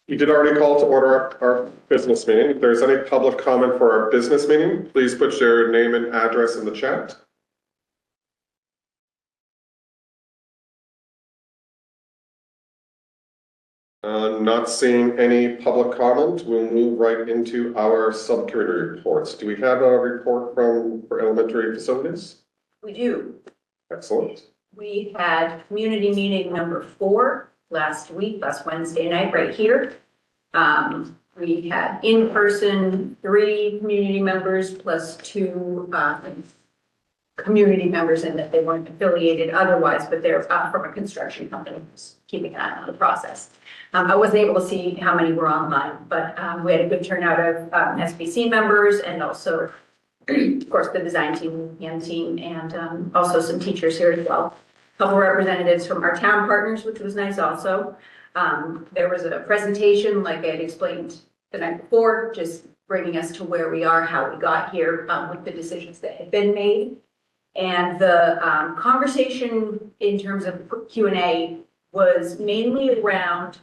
You did already call to order our business meeting. If there's any public comment for our business meeting, please put your name and address in the chat. Not seeing any public comment, we'll move right into our subcommittee reports. Do we have a report for elementary facilities? We do. Excellent. We had community meeting number 4 last Wednesday night, right here. We had in person 3 community members plus 2 community members, in that they weren't affiliated otherwise, but they're from a construction company, keeping an eye on the process. I wasn't able to see how many were online, but we had a good turnout of SBC members, and also, of course, the design team and also some teachers here as well. A couple representatives from our town partners, which was nice also. There was a presentation, like I had explained the night before, just bringing us to where we are, how we got here, with the decisions that had been made. And the conversation in terms of Q&A was mainly around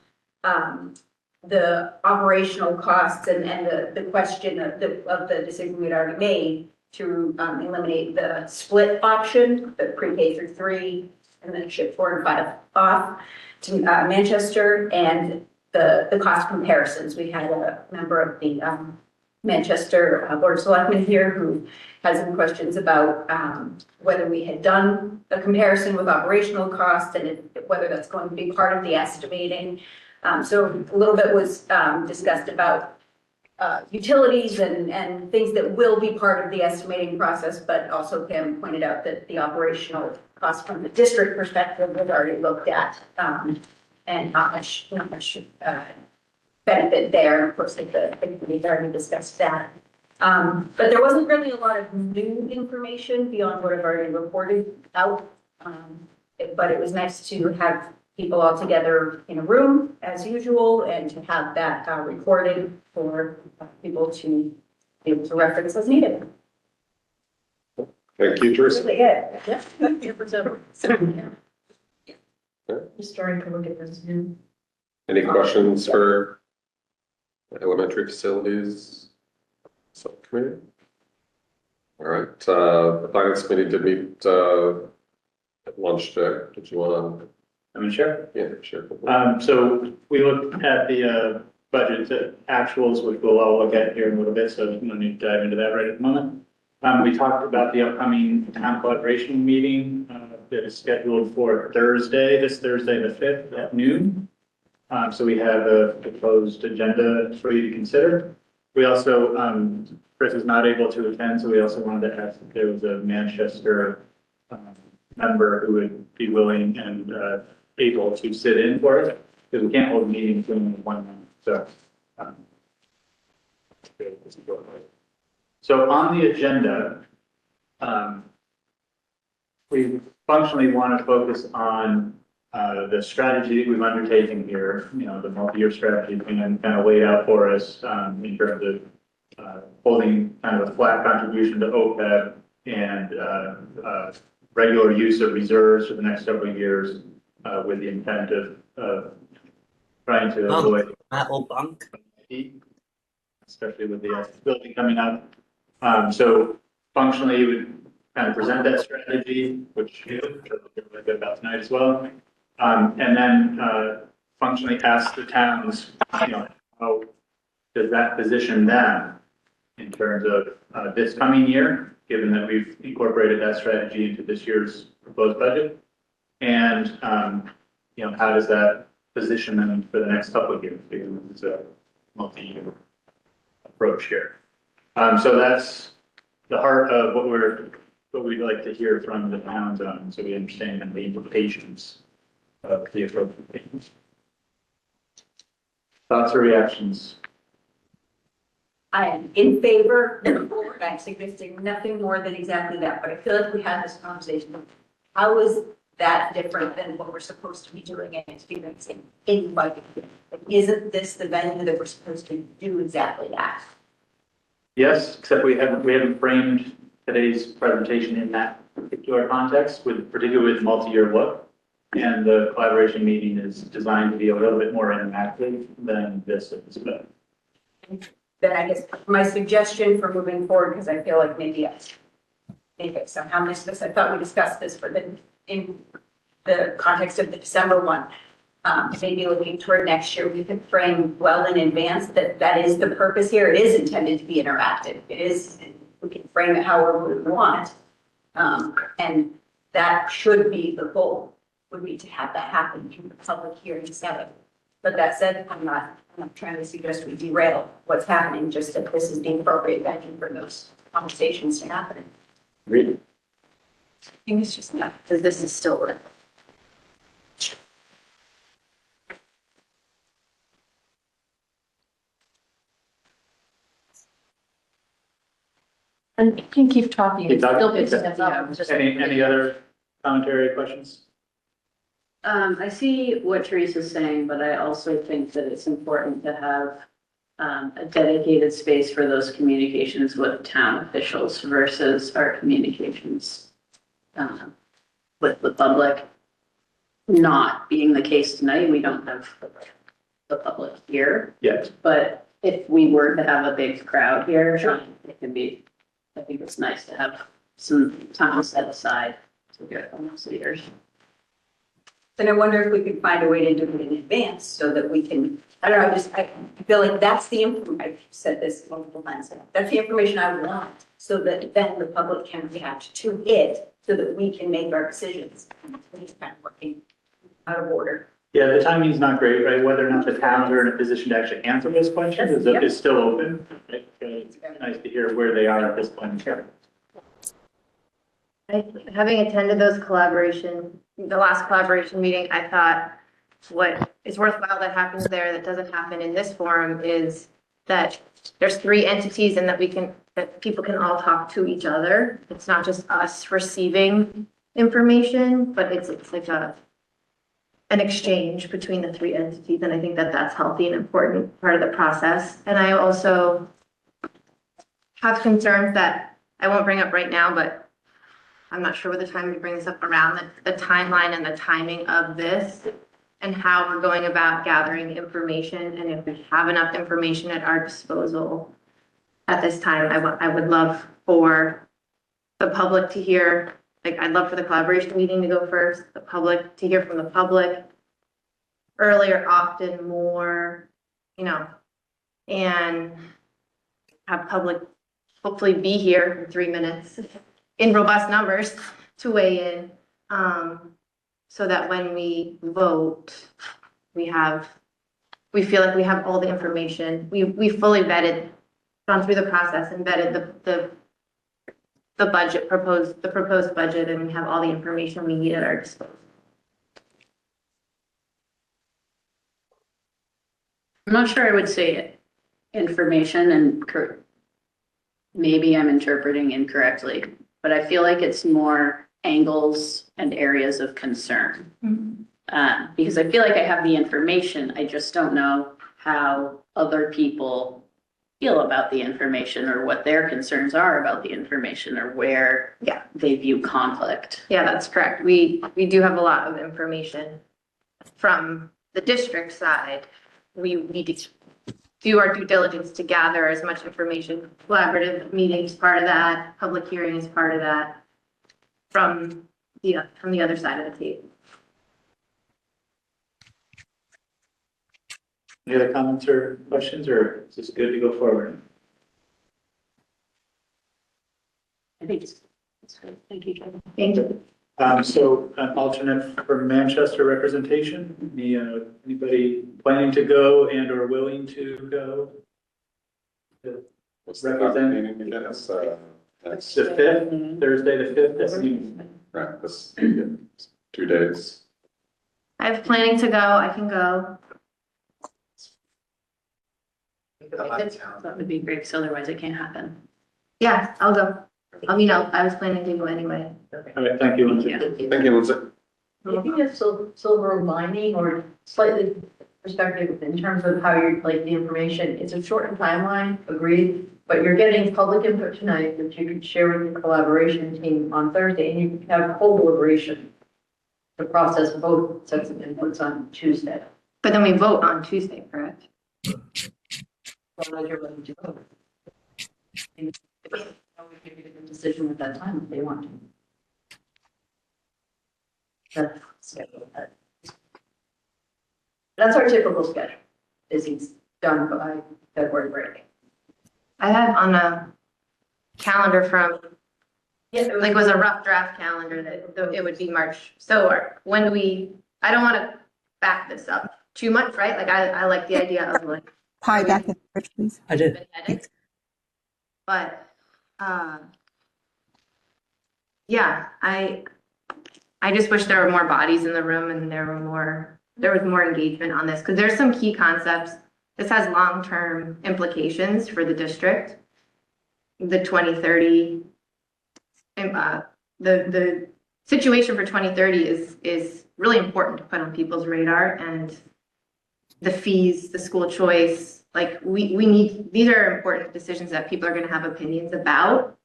the operational costs and the question of the decision we had already made to eliminate the split option, the pre-K through 3, and then ship 4 and 5 off to Manchester, and the cost comparisons. We had a member of the Manchester Board of Selectmen here who has some questions about whether we had done a comparison with operational costs and whether that's going to be part of the estimating. So a little bit was discussed about utilities and things that will be part of the estimating process, but also Pam pointed out that the operational costs from the district perspective was already looked at, and not much benefit there. Of course, we've already discussed that. But there wasn't really a lot of new information beyond what I've already reported out. But it was nice to have people all together in a room as usual, and to have that recorded for people to be able to reference as needed. Thank you, Teresa. Really good. Yeah. Just starting to look at this new. Any questions for elementary facilities subcommittee? All right. The finance committee did meet at lunch today. Did you want to? I'm sure. Yeah, sure. So we looked at the budget actuals, which we'll all look at here in a little bit, so we don't need to dive into that right at the moment. We talked about the upcoming town collaboration meeting that is scheduled for this Thursday the 5th at noon. So we have a proposed agenda for you to consider. We also, Chris is not able to attend, so we also wanted to ask if there was a Manchester member who would be willing and able to sit in for it, because we can't hold meetings in 1 month. So on the agenda, we functionally want to focus on the strategy we've undertaken here, the multi-year strategy being kind of laid out for us in terms of holding kind of a flat contribution to OPEB and regular use of reserves for the next several years, with the intent of trying to avoid metal bunk, especially with the building coming up. So functionally, you would kind of present that strategy, which we'll hear a little bit about tonight as well. And then functionally ask the towns, how does that position them in terms of this coming year, given that we've incorporated that strategy into this year's proposed budget, and how does that position them for the next couple of years, because it's a multi-year approach here. So that's the heart of what we'd like to hear from the towns on, so we understand the implications of the approach. Thoughts or reactions? I am in favor of the board. I'm suggesting nothing more than exactly that, but I feel like we had this conversation. How is that different than what we're supposed to be doing and experiencing in budget? Like, isn't this the venue that we're supposed to do exactly that? Yes, except we haven't framed today's presentation in that particular context, particularly with multi-year look. And the collaboration meeting is designed to be a little bit more interactive than this is, but Then I guess my suggestion for moving forward, because I feel like maybe I somehow missed this, I thought we discussed this, but then in the context of the December one, maybe looking toward next year, we can frame well in advance that that is the purpose here. It is intended to be interactive. It is, we can frame it however we want. And that should be the goal, would be to have that happen in the public hearing setting. But that said, I'm not trying to suggest we derail what's happening, just that this is the appropriate venue for those conversations to happen. really. I think it's just not, because this is still. And you can keep talking. Keep talking? Still picking Okay. us up. Just- Any other commentary, questions? I see what Teresa's saying, but I also think that it's important to have a dedicated space for those communications with town officials versus our communications with the public. Not being the case tonight, we don't have the public here, Yes. but if we were to have a big crowd here, it can be, I think it's nice to have some time set aside to hear from those leaders. Then I wonder if we could find a way to do it in advance so that we can, I don't know, I feel like that's the I've said this multiple times, that's the information I want, so that then the public can react to it, so that we can make our decisions. It's kind of working out of order. Yeah, the timing's not great, right? Whether or not the towns are in a position to actually answer those questions Yep. is still open. It's nice to hear where they are at this point. Having attended the last collaboration meeting, I thought what is worthwhile that happens there that doesn't happen in this forum is that there's 3 entities and that people can all talk to each other. It's not just us receiving information, but it's like an exchange between the 3 entities. And I think that that's healthy and important part of the process. And I also have concerns that I won't bring up right now, but I'm not sure what the time we bring this up around, the timeline and the timing of this and how we're going about gathering information. And if we have enough information at our disposal at this time, I would love for the public to hear, like I'd love for the collaboration meeting to go first, the public to hear from the public earlier, often more, and have public hopefully be here in 3 minutes in robust numbers to weigh in, so that when we vote, we feel like we have all the information. We fully vetted, gone through the process and vetted the budget proposed budget, and we have all the information we need at our disposal. I'm not sure I would say information and maybe I'm interpreting incorrectly, but I feel like it's more angles and areas of concern. Because I feel like I have the information, I just don't know how other people feel about the information or what their concerns are about the information or where they view conflict. Yeah, that's correct. We do have a lot of information from the district side. We need to do our due diligence to gather as much information. Collaborative meetings, part of that, public hearing is part of that, from the other side of the table. Any other comments or questions, or is this good to go forward? I think it's good. Thank you, Kevin. Thank you. So an alternate for Manchester representation, anybody planning to go and or willing to go? What's the Represent- meeting again? It's, that's, The 5th, Thursday the 5th, that's right, this, 2 days. I have planning to go. I can go. That would be great, because otherwise it can't happen. Yeah, I'll go. I was planning to go anyway. All right, thank you, Lindsay. Yeah. Thank you, Lindsay. Maybe a silver lining or slightly perspective in terms of how you're, like, the information, it's a shortened timeline, agreed, but you're getting public input tonight, which you could share with your collaboration team on Thursday, and you can have full deliberation to process both sets of inputs on Tuesday. But then we vote on Tuesday, correct? Well, you're ready to vote. And we can make a decision at that time if they want to. That's our typical schedule, is it's done by February break. I have on a calendar from, Yeah, like, it was a rough draft calendar that it would be March. So when do we, I don't want to back this up too much, right? Like, I like the idea of like. Pie back in Rich, please. I did. But, yeah, I just wish there were more bodies in the room and there was more engagement on this, because there's some key concepts. This has long-term implications for the district. The 2030, the situation for 2030 is really important to put on people's radar, and the fees, the school choice, like we need, these are important decisions that people are going to have opinions about.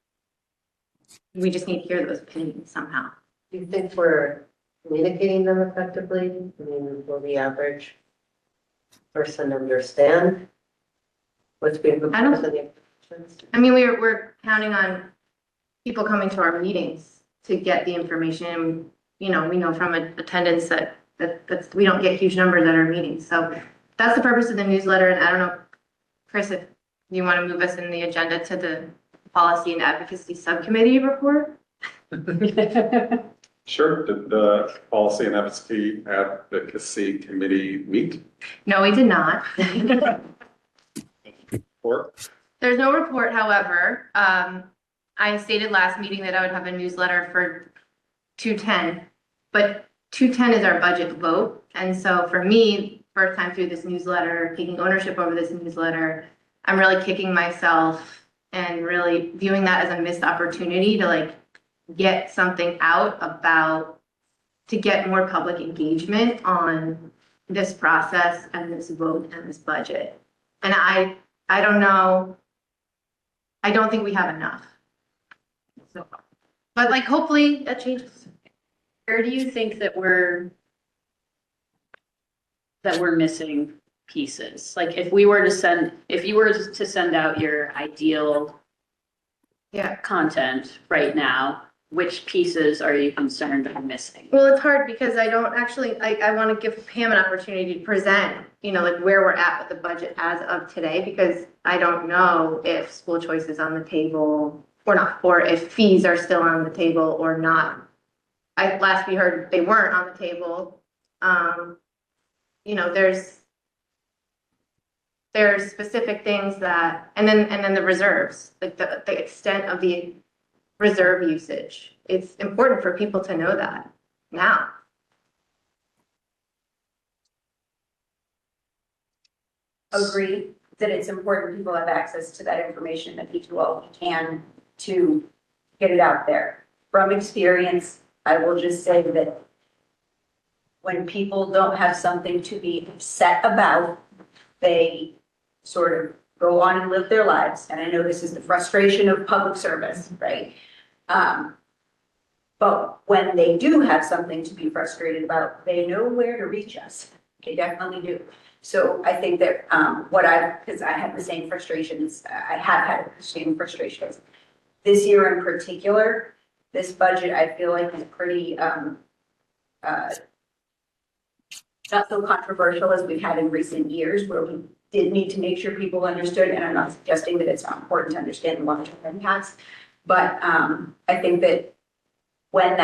We just need to hear those opinions somehow. Do you think we're communicating them effectively? I mean, will the average person understand what's being I don't- proposed in the applications? I mean, we're counting on people coming to our meetings to get the information. You know, we know from attendance that we don't get huge numbers at our meetings. So that's the purpose of the newsletter. And I don't know, Chris, if you want to move us in the agenda to the policy and advocacy subcommittee report. Sure. Did the policy and advocacy committee meet? No, we did not. Or There's no report, however. I stated last meeting that I would have a newsletter for 210, but 210 is our budget vote. And so for me, first time through this newsletter, taking ownership over this newsletter, I'm really kicking myself and really viewing that as a missed opportunity to like get something out about, to get more public engagement on this process and this vote and this budget. And I don't know, I don't think we have enough. So, but like, hopefully that changes. Where do you think that we're missing pieces? Like if you were to send out your ideal content right now, which pieces are you concerned are missing? Well, it's hard because I don't actually, I want to give Pam an opportunity to present, you know, like where we're at with the budget as of today, because I don't know if school choice is on the table or not, or if fees are still on the table or not. Last we heard they weren't on the table. You know, there's specific things that, and then the reserves, like the extent of the reserve usage. It's important for people to know that now. Agree that it's important people have access to that information, that we do all we can to get it out there. From experience, I will just say that when people don't have something to be upset about, they sort of go on and live their lives. And I know this is the frustration of public service, right? But when they do have something to be frustrated about, they know where to reach us. They definitely do. So I think that because I have the same frustrations, I have had the same frustrations. This year in particular, this budget, I feel like is pretty, not so controversial as we've had in recent years, where we did need to make sure people understood, and I'm not suggesting that it's not important to understand the long-term impacts, but I think that when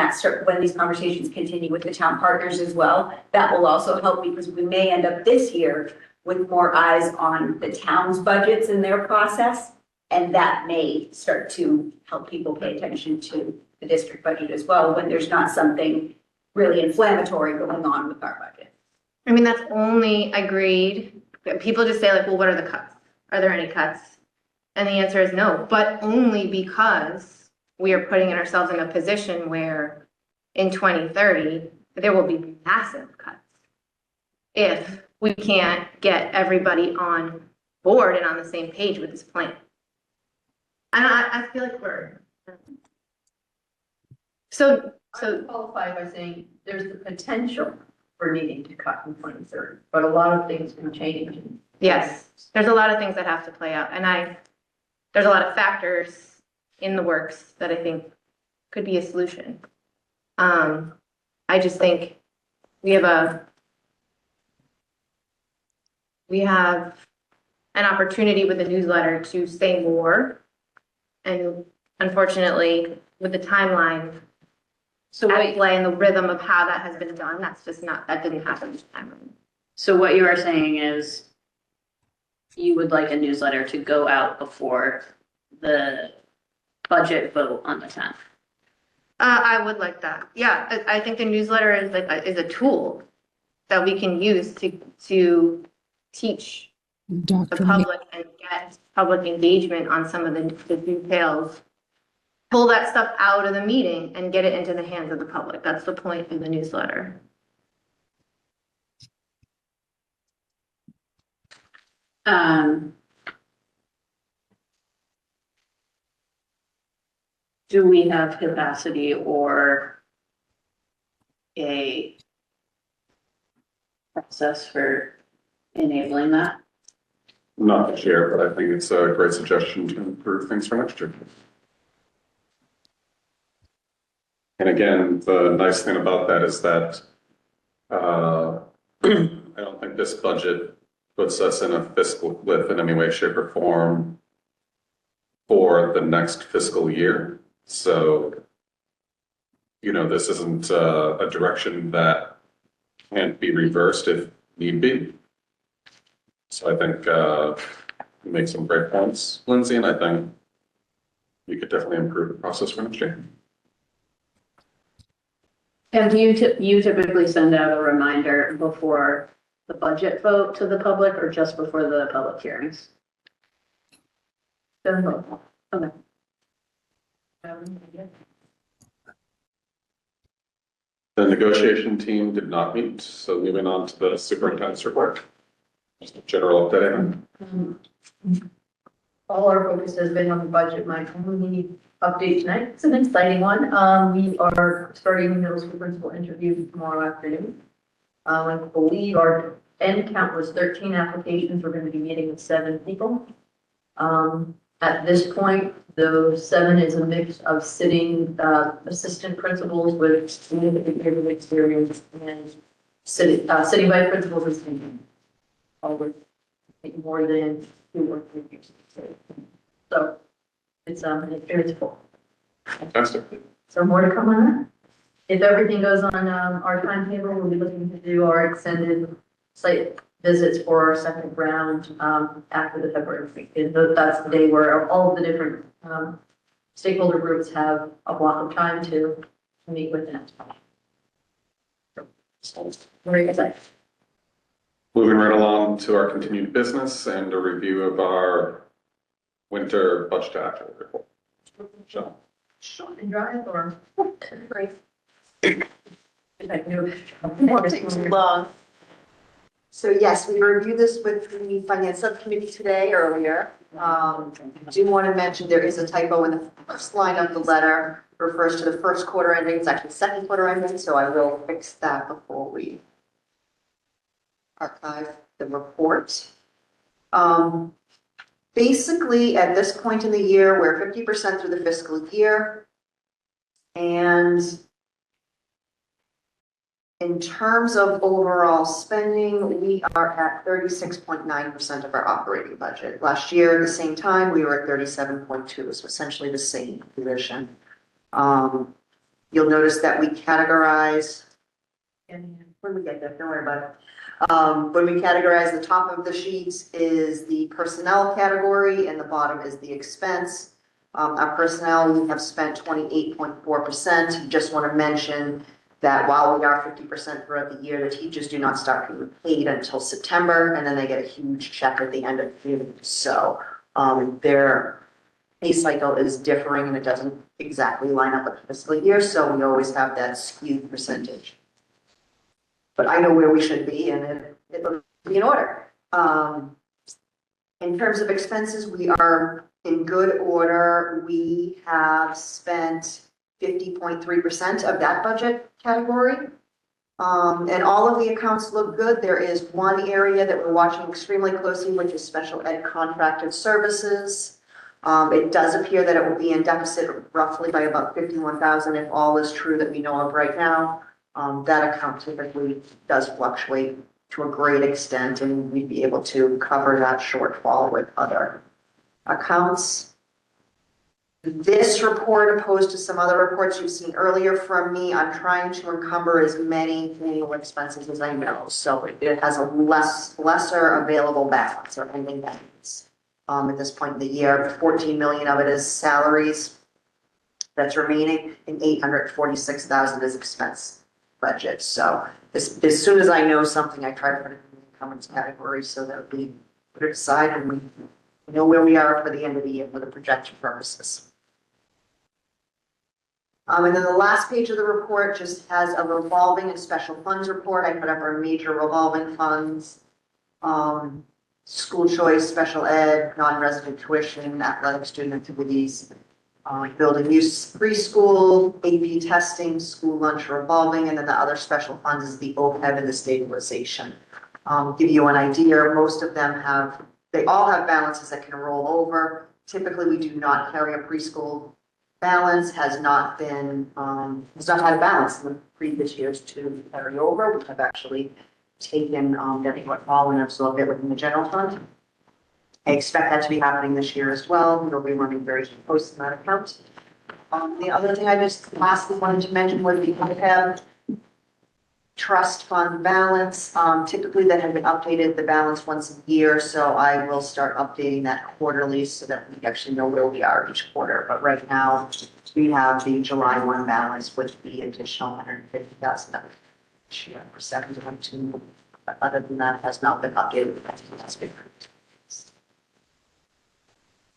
these conversations continue with the town partners as well, that will also help, because we may end up this year with more eyes on the town's budgets and their process, and that may start to help people pay attention to the district budget as well, when there's not something really inflammatory going on with our budget. I mean, that's only agreed. People just say like, well, what are the cuts? Are there any cuts? And the answer is no, but only because we are putting ourselves in a position where in 2030, there will be massive cuts if we can't get everybody on board and on the same page with this plan. And I feel like so I would qualify by saying there's the potential for needing to cut in 2030, but a lot of things can change. Yes, there's a lot of things that have to play out, and there's a lot of factors in the works that I think could be a solution. I just think we have an opportunity with the newsletter to say more. And unfortunately, with the timeline, So at what, play and the rhythm of how that has been done, that's just not, that didn't happen this time. so what you are saying is you would like a newsletter to go out before the budget vote on the 10th. I would like that. Yeah, I think the newsletter is is a tool that we can use to teach the Indoctrinate. public and get public engagement on some of the details. Pull that stuff out of the meeting and get it into the hands of the public. That's the point of the newsletter. Do we have capacity or a process for enabling that? Not this year, but I think it's a great suggestion to improve things for next year. And again, the nice thing about that is that I don't think this budget puts us in a fiscal cliff in any way, shape, or form for the next fiscal year. So, this isn't a direction that can't be reversed if need be. So I think you make some great points, Lindsay, and I think you could definitely improve the process for next year. And do you typically send out a reminder before the budget vote to the public or just before the public hearings? Okay. The negotiation team did not meet, so moving on to the superintendent's report. Just a general update. All our focus has been on the budget. My only update tonight, it's an exciting one. We are starting the middle school principal interview tomorrow afternoon. I believe our end count was 13 applications. We're going to be meeting with 7 people. At this point, those 7 is a mix of sitting assistant principals with significant years of experience and sitting vice principals and sitting over more than 2 or 3 years. So it's full. Fantastic. So more to come on that. If everything goes on our timetable, we'll be looking to do our extended site visits for our second round after the February week. That's the day where all of the different stakeholder groups have a block of time to meet with them. Very excited. Moving right along to our continued business and a review of our winter budget actual report. Sean. Shot and drive or? Great. Long. So yes, we reviewed this with the finance subcommittee today earlier. Do want to mention there is a typo in the first line of the letter, refers to the first quarter ending, it's actually second quarter ending, so I will fix that before we archive the report. Basically, at this point in the year, we're 50% through the fiscal year. And in terms of overall spending, we are at 36.9% of our operating budget. Last year, at the same time, we were at 37.2, so essentially the same position. You'll notice that we categorize, and when we get there, don't worry about it. When we categorize, the top of the sheets is the personnel category and the bottom is the expense. Our personnel, we have spent 28.4%. Just want to mention that while we are 50% throughout the year, the teachers do not start being paid until September, and then they get a huge check at the end of June. So their pay cycle is differing and it doesn't exactly line up with the fiscal year, so we always have that skewed percentage. But I know where we should be and it looks to be in order. In terms of expenses, we are in good order. We have spent 50.3% of that budget category. And all of the accounts look good. There is one area that we're watching extremely closely, which is special ed contracted services. It does appear that it will be in deficit roughly by about 51,000 if all is true that we know of right now. That account typically does fluctuate to a great extent, and we'd be able to cover that shortfall with other accounts. This report, opposed to some other reports you've seen earlier from me, I'm trying to encumber as many annual expenses as I know. So it has a lesser available balance or ending balance at this point in the year. 14 million of it is salaries that's remaining, and 846,000 is expense budget. So as soon as I know something, I try to put it in the encumbrance category so that we put it aside and we know where we are for the end of the year for the projection purposes. And then the last page of the report just has a revolving and special funds report. I put up our major revolving funds, school choice, special ed, non-resident tuition, athletic student activities, building use preschool, AP testing, school lunch revolving, and then the other special funds is the OPEB and the stabilization. Give you an idea, most of them they all have balances that can roll over. Typically, we do not carry a preschool balance, has not had a balance in the previous years to carry over. We have actually taken what fall and absorbed it within the general fund. I expect that to be happening this year as well. We'll be running very close to that account. The other thing I just lastly wanted to mention was the OPEB trust fund balance. Typically that had been updated, the balance once a year, so I will start updating that quarterly so that we actually know where we are each quarter. But right now, we have the July 1 balance with the additional 150,000 this year for 7.2. But other than that, it has not been updated. That's good.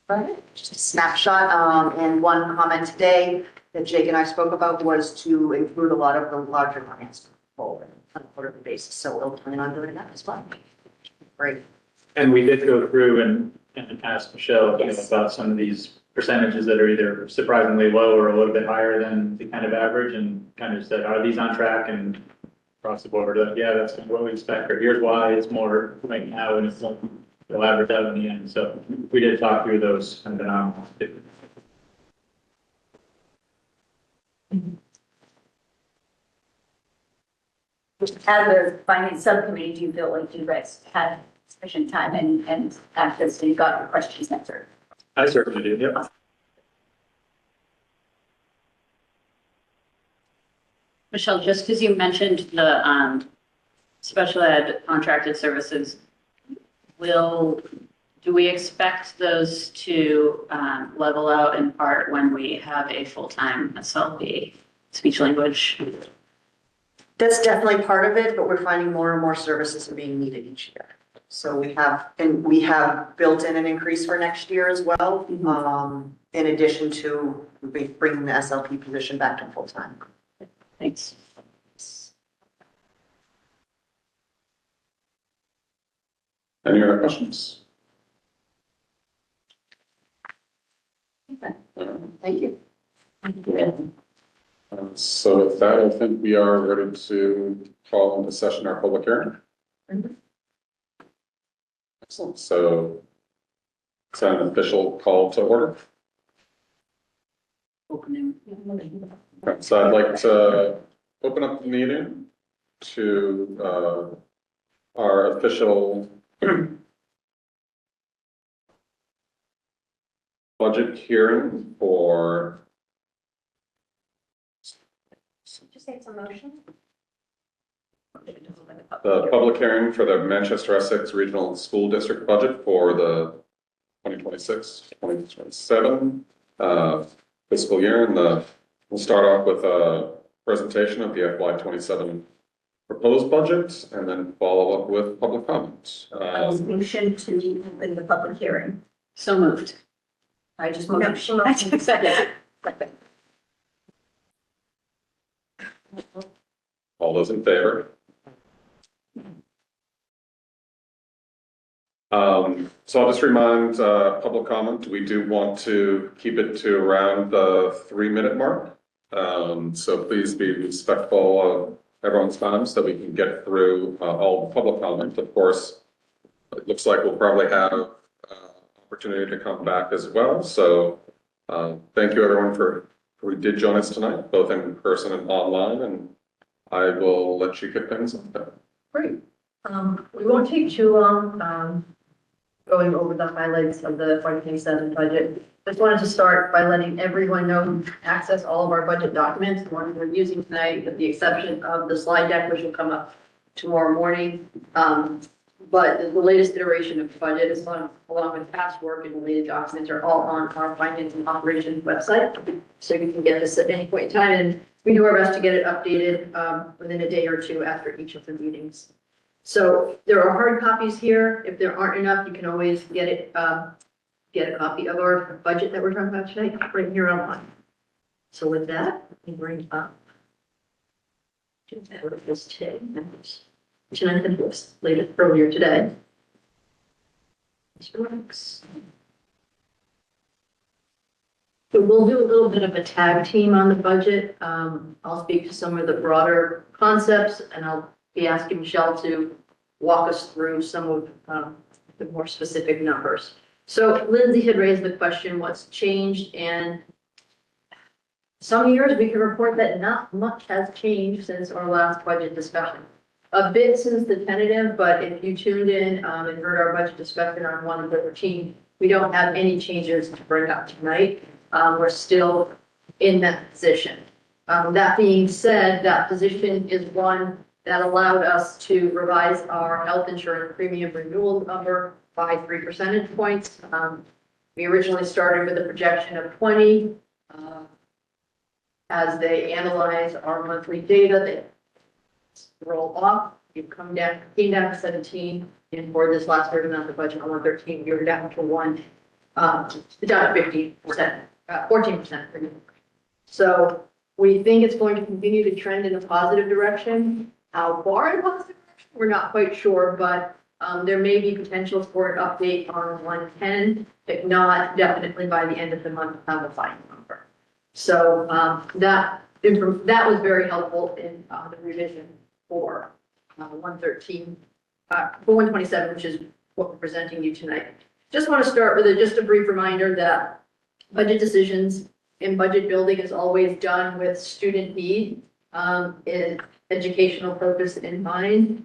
Right. Just a snapshot, and one comment today that Jake and I spoke about was to include a lot of the larger grants on a quarterly basis, so we'll plan on doing that as well. Great. And we did go through and ask Michelle Yes. about some of these percentages that are either surprisingly low or a little bit higher than the kind of average, and kind of said, are these on track? And across the board, yeah, that's kind of what we expect, or here's why it's more right now, and it's they'll average out in the end. So we did talk through those and As a finance subcommittee, do you feel like you guys had sufficient time and access and you got your questions answered? I certainly do, yeah. Michelle, just because you mentioned the special ed contracted services, do we expect those to level out in part when we have a full-time SLP, speech language? That's definitely part of it, but we're finding more and more services are being needed each year. So we have built in an increase for next year as well, in addition to bringing the SLP position back to full-time. Thanks. Any other questions? Thank you. So with that, I think we are ready to call into session our public hearing. Excellent. So it's an official call to order. Opening. So I'd like to open up the meeting to our official budget hearing for. Just say it's a motion. The public hearing for the Manchester-Essex Regional School District budget for the 2026-2027 fiscal year. And we'll start off with a presentation of the FY27 proposed budget and then follow up with public comment. Motion to open the public hearing. So moved. I just moved. Second. All those in favor? So I'll just remind public comment, we do want to keep it to around the 3-minute mark. So please be respectful of everyone's time so that we can get through all the public comment. Of course, it looks like we'll probably have opportunity to come back as well. So thank you everyone for who did join us tonight, both in person and online, and I will let you kick things off. Great. We won't take too long, going over the highlights of the 2027 budget. Just wanted to start by letting everyone know who access all of our budget documents, the ones we're using tonight, with the exception of the slide deck, which will come up tomorrow morning. But the latest iteration of the budget is along with past work and related documents are all on our finance and operations website. So you can get this at any point in time, and we do our best to get it updated within a day or two after each of the meetings. So there are hard copies here. If there aren't enough, you can always get a copy of our budget that we're talking about tonight right here online. So with that, we bring up this today. Tonight and was later earlier today. So we'll do a little bit of a tag team on the budget. I'll speak to some of the broader concepts, and I'll be asking Michelle to walk us through some of the more specific numbers. So Lindsay had raised the question, what's changed? And some years we can report that not much has changed since our last budget discussion. A bit since the tentative, but if you tuned in and heard our budget discussion on 113, we don't have any changes to bring up tonight. We're still in that position. That being said, that position is one that allowed us to revise our health insurance premium renewal number by 3 percentage points. We originally started with a projection of 20. As they analyze our monthly data, they roll off. You've came down to 17, and for this last version of the budget on 113, we were down to 1, down to 15%, 14%. So we think it's going to continue to trend in a positive direction. How far in a positive direction, we're not quite sure, but there may be potential for an update on 110, if not, definitely by the end of the month, have a final number. So that was very helpful in the revision for 113, for 127, which is what we're presenting you tonight. Just want to start with just a brief reminder that budget decisions in budget building is always done with student need, and educational purpose in mind.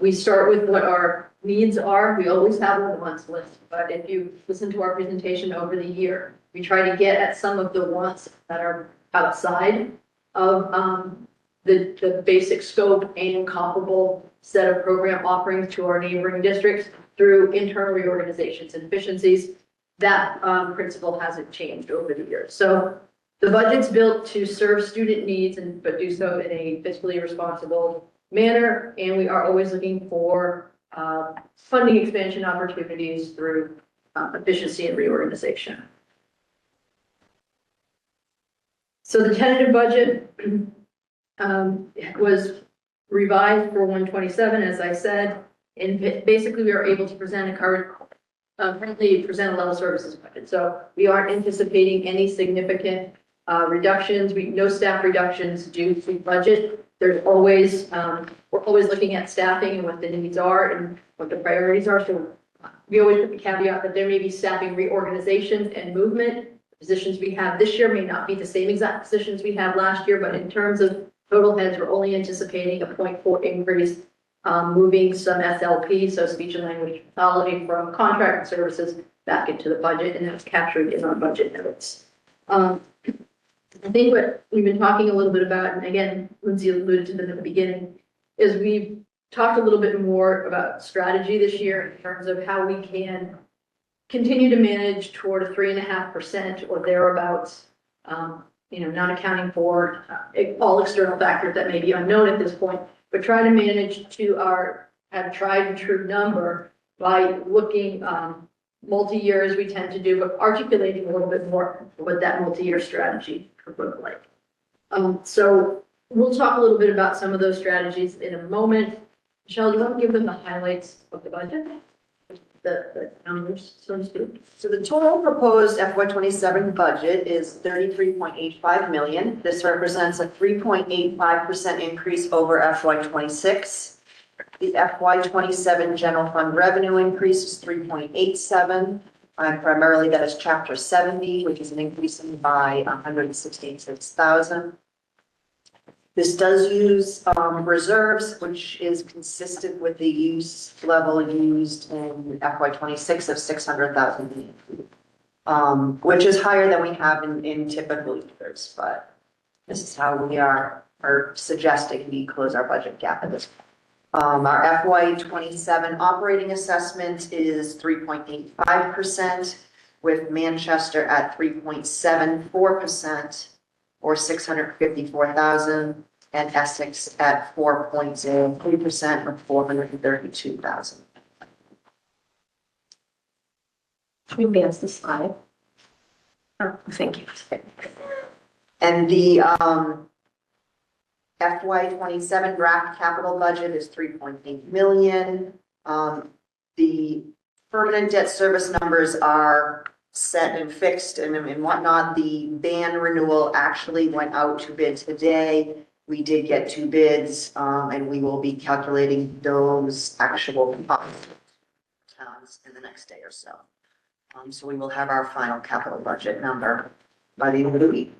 We start with what our needs are. We always have a wants list, but if you listen to our presentation over the year, we try to get at some of the wants that are outside of the basic scope and comparable set of program offerings to our neighboring districts through internal reorganizations and efficiencies. That principle hasn't changed over the years. So the budget's built to serve student needs, but do so in a fiscally responsible manner. And we are always looking for funding expansion opportunities through efficiency and reorganization. So the tentative budget was revised for 127, as I said, and basically we are able to present currently present a level services budget. So we aren't anticipating any significant reductions. No staff reductions due to budget. There's always, we're always looking at staffing and what the needs are and what the priorities are. So we always put the caveat that there may be staffing reorganization and movement. Positions we have this year may not be the same exact positions we had last year, but in terms of total heads, we're only anticipating a 0.4 increase, moving some SLP, so speech and language pathology, from contract services back into the budget, and that's captured in our budget notes. I think what we've been talking a little bit about, and again, Lindsay alluded to them at the beginning, is we've talked a little bit more about strategy this year in terms of how we can continue to manage toward a 3.5% or thereabouts, not accounting for all external factors that may be unknown at this point, but try to manage to our tried and true number by looking multi-year as we tend to do, but articulating a little bit more what that multi-year strategy could look like. So we'll talk a little bit about some of those strategies in a moment. Michelle, do you want to give them the highlights of the budget? the numbers, so to speak. So the total proposed FY '27 budget is 33.85 million. This represents a 3.85% increase over FY '26. The FY '27 general fund revenue increase is 3.87. Primarily that is chapter 70, which is an increase by 166,000. This does use reserves, which is consistent with the use level used in FY '26 of 600,000. Which is higher than we have in typical years, but this is how we are suggesting we close our budget gap at this point. Our FY '27 operating assessment is 3.85%, with Manchester at 3.74%, or 654,000, and Essex at 4.03%, or 432,000. Should we advance the slide? Oh, thank you. And the FY '27 draft capital budget is 3.8 million. The permanent debt service numbers are set and fixed and whatnot. The ban renewal actually went out to bid today. We did get 2 bids, and we will be calculating those actual towns in the next day or so. So we will have our final capital budget number by the end of the week.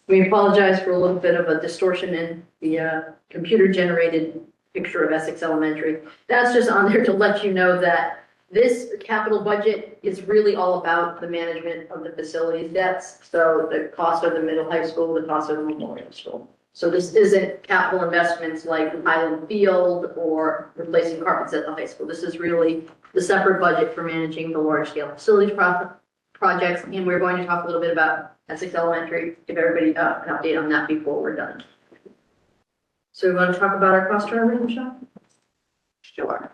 We apologize for a little bit of a distortion in the computer-generated picture of Essex Elementary. That's just on there to let you know that this capital budget is really all about the management of the facilities debts. So the cost of the middle high school, the cost of the memorial school. So this isn't capital investments like Highland Field or replacing carpets at the high school. This is really the separate budget for managing the large-scale facilities projects. And we're going to talk a little bit about Essex Elementary, give everybody an update on that before we're done. So we want to talk about our cost driver, Michelle? Sure.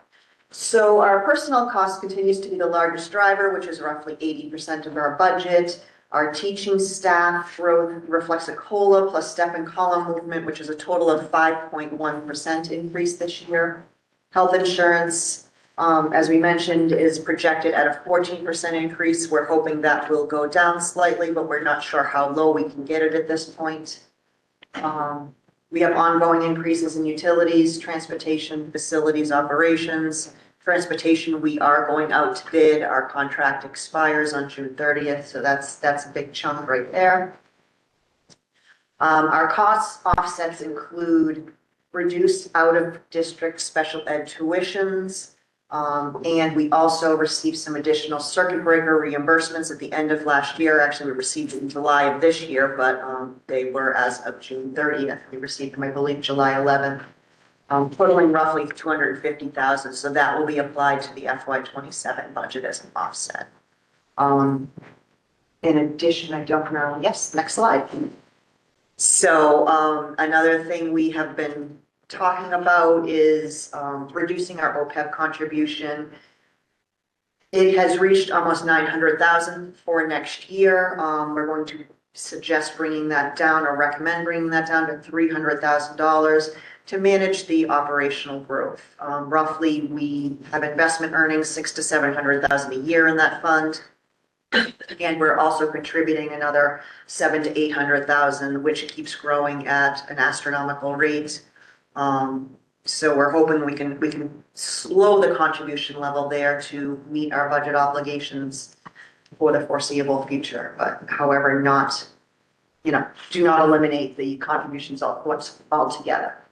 So our personnel cost continues to be the largest driver, which is roughly 80% of our budget. Our teaching staff growth reflects a COLA plus step and column movement, which is a total of 5.1% increase this year. Health insurance, as we mentioned, is projected at a 14% increase. We're hoping that will go down slightly, but we're not sure how low we can get it at this point. We have ongoing increases in utilities, transportation, facilities, operations. Transportation, we are going out to bid. Our contract expires on June 30th, so that's a big chunk right there. Our cost offsets include reduced out-of-district special ed tuitions, and we also received some additional circuit breaker reimbursements at the end of last year. Actually, we received it in July of this year, but they were as of June 30th. We received them, I believe, July 11th. Totaling roughly 250,000, so that will be applied to the FY '27 budget as an offset. In addition, I don't know, yes, next slide. So another thing we have been talking about is reducing our OPEB contribution. It has reached almost 900,000 for next year. We're going to suggest bringing that down or recommend bringing that down to $300,000. To manage the operational growth. Roughly, we have investment earnings 600,000 to 700,000 a year in that fund. And we're also contributing another 700,000 to 800,000, which keeps growing at an astronomical rate. So we're hoping we can slow the contribution level there to meet our budget obligations for the foreseeable future. But however, not, do not eliminate the contributions altogether.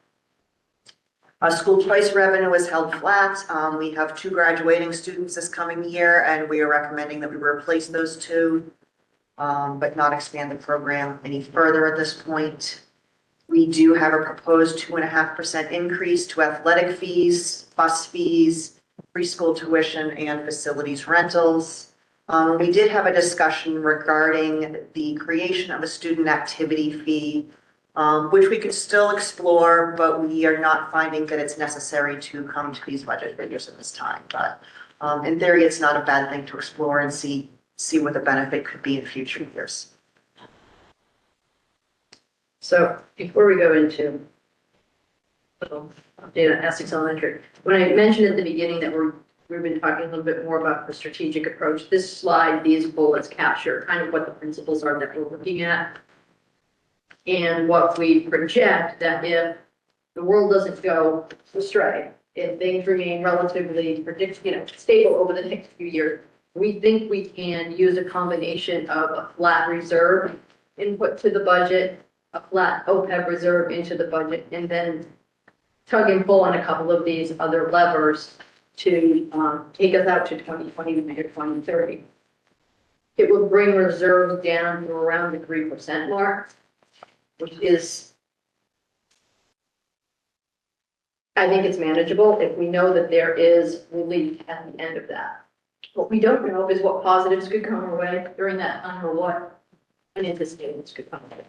School choice revenue is held flat. We have 2 graduating students this coming year, and we are recommending that we replace those 2, but not expand the program any further at this point. We do have a proposed 2.5% increase to athletic fees, bus fees, preschool tuition, and facilities rentals. We did have a discussion regarding the creation of a student activity fee, which we could still explore, but we are not finding that it's necessary to come to these budget figures at this time. But in theory, it's not a bad thing to explore and see what the benefit could be in future years. So before we go into a little update on Essex Elementary, when I mentioned at the beginning that we're we've been talking a little bit more about the strategic approach. This slide, these bullets capture kind of what the principles are that we're looking at. And what we project that if the world doesn't go astray, if things remain relatively stable over the next few years, we think we can use a combination of a flat reserve input to the budget, a flat OPEB reserve into the budget, and then tug and pull on a couple of these other levers to take us out to 2020 to 2030. It will bring reserves down to around the 3% mark, which is, I think it's manageable if we know that there is relief at the end of that. What we don't know is what positives could come our way during that time or what unanticipated could come our way.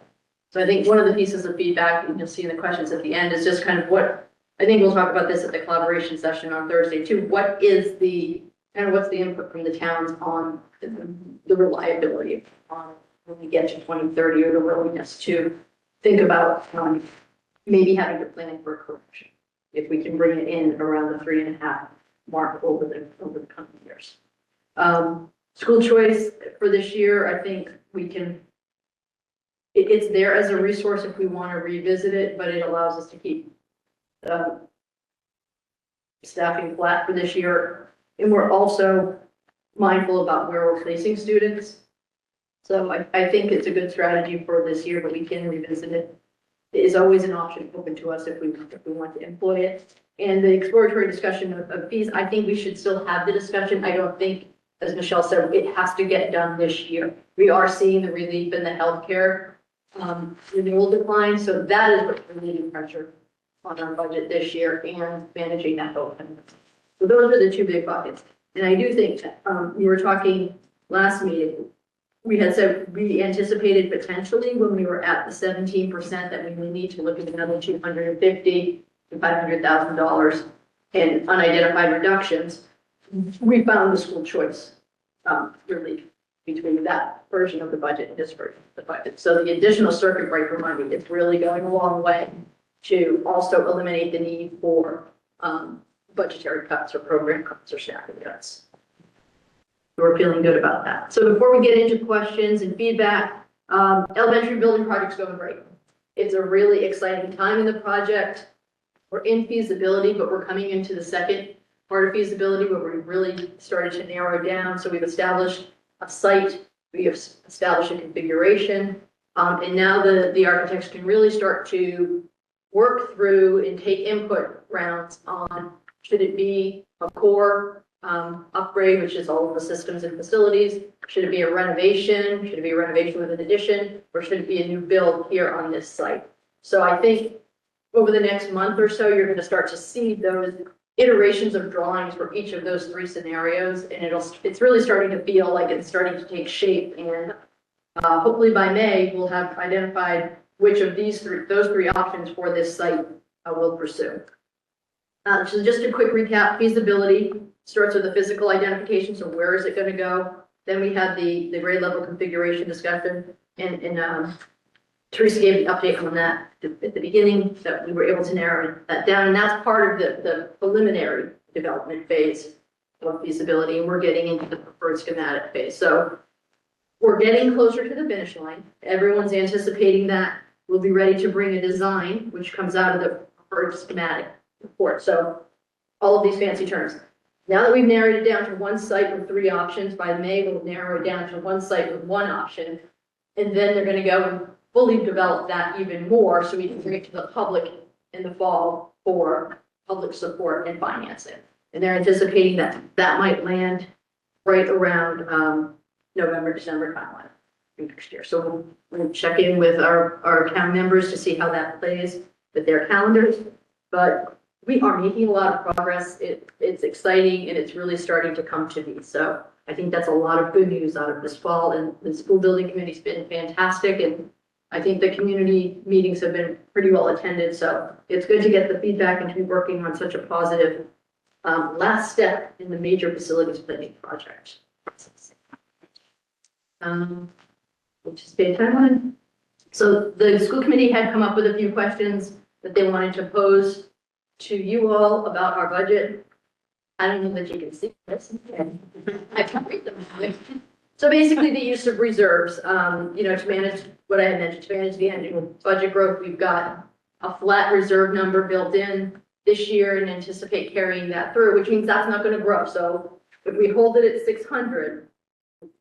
So I think one of the pieces of feedback, and you'll see in the questions at the end, is just kind of what, I think we'll talk about this at the collaboration session on Thursday too. What is the, kind of what's the input from the towns on the reliability on when we get to 2030, or the willingness to think about maybe having to plan for a correction if we can bring it in around the 3.5 mark over the coming years. School choice for this year, I think we can, it's there as a resource if we want to revisit it, but it allows us to keep staffing flat for this year. And we're also mindful about where we're placing students. So I think it's a good strategy for this year, but we can revisit it. It is always an option open to us if we want to employ it. And the exploratory discussion of fees, I think we should still have the discussion. I don't think, as Michelle said, it has to get done this year. We are seeing the relief in the healthcare renewal decline. So that is what's relieving pressure on our budget this year and managing that open. So those are the two big buckets. And I do think we were talking last meeting, we had said we anticipated potentially when we were at the 17% that we would need to look at another $250,000 to $500,000 in unidentified reductions. We found the school choice relief between that version of the budget and this version of the budget. So the additional circuit breaker money is really going a long way to also eliminate the need for budgetary cuts or program cuts or staffing cuts. We're feeling good about that. So before we get into questions and feedback, elementary building project's going great. It's a really exciting time in the project. We're in feasibility, but we're coming into the second part of feasibility where we really started to narrow down. So we've established a site, we have established a configuration, and now the architects can really start to work through and take input rounds on, should it be a core upgrade, which is all of the systems and facilities? Should it be a renovation? Should it be a renovation with an addition? Or should it be a new build here on this site? So I think over the next month or so, you're going to start to see those iterations of drawings for each of those three scenarios, and it's really starting to feel like it's starting to take shape. And hopefully by May, we'll have identified which of those three options for this site we'll pursue. So just a quick recap: feasibility starts with the physical identification. So where is it going to go? Then we had the grade level configuration discussion, and Teresa gave the update on that at the beginning, that we were able to narrow that down. And that's part of the preliminary development phase of feasibility. And we're getting into the preferred schematic phase. So we're getting closer to the finish line. Everyone's anticipating that we'll be ready to bring a design, which comes out of the preferred schematic report. So all of these fancy terms. Now that we've narrowed it down to one site with three options, by May, we'll narrow it down to one site with one option. And then they're going to go and fully develop that even more so we can bring it to the public in the fall for public support and financing. And they're anticipating that that might land right around November, December timeline next year. So we'll check in with our town members to see how that plays with their calendars. But we are making a lot of progress. It's exciting, and it's really starting to come to me. So I think that's a lot of good news out of this fall. And the school building committee's been fantastic. And I think the community meetings have been pretty well attended. So it's good to get the feedback and to be working on such a positive last step in the major facilities planning project. Which is page timeline. So the school committee had come up with a few questions that they wanted to pose to you all about our budget. I don't know that you can see this. I can read them. So basically the use of reserves, to manage what I had mentioned, to manage the annual budget growth, we've got a flat reserve number built in this year and anticipate carrying that through, which means that's not going to grow. So if we hold it at 600,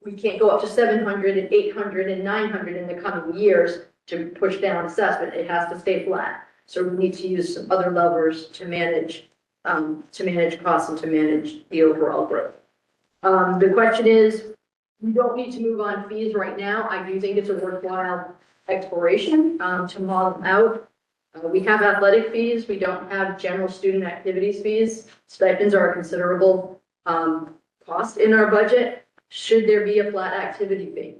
we can't go up to 700 and 800 and 900 in the coming years to push down assessment. It has to stay flat. So we need to use some other levers to manage costs and to manage the overall growth. The question is, we don't need to move on fees right now. I do think it's a worthwhile exploration to model out. We have athletic fees. We don't have general student activities fees. Stipends are a considerable cost in our budget. Should there be a flat activity fee?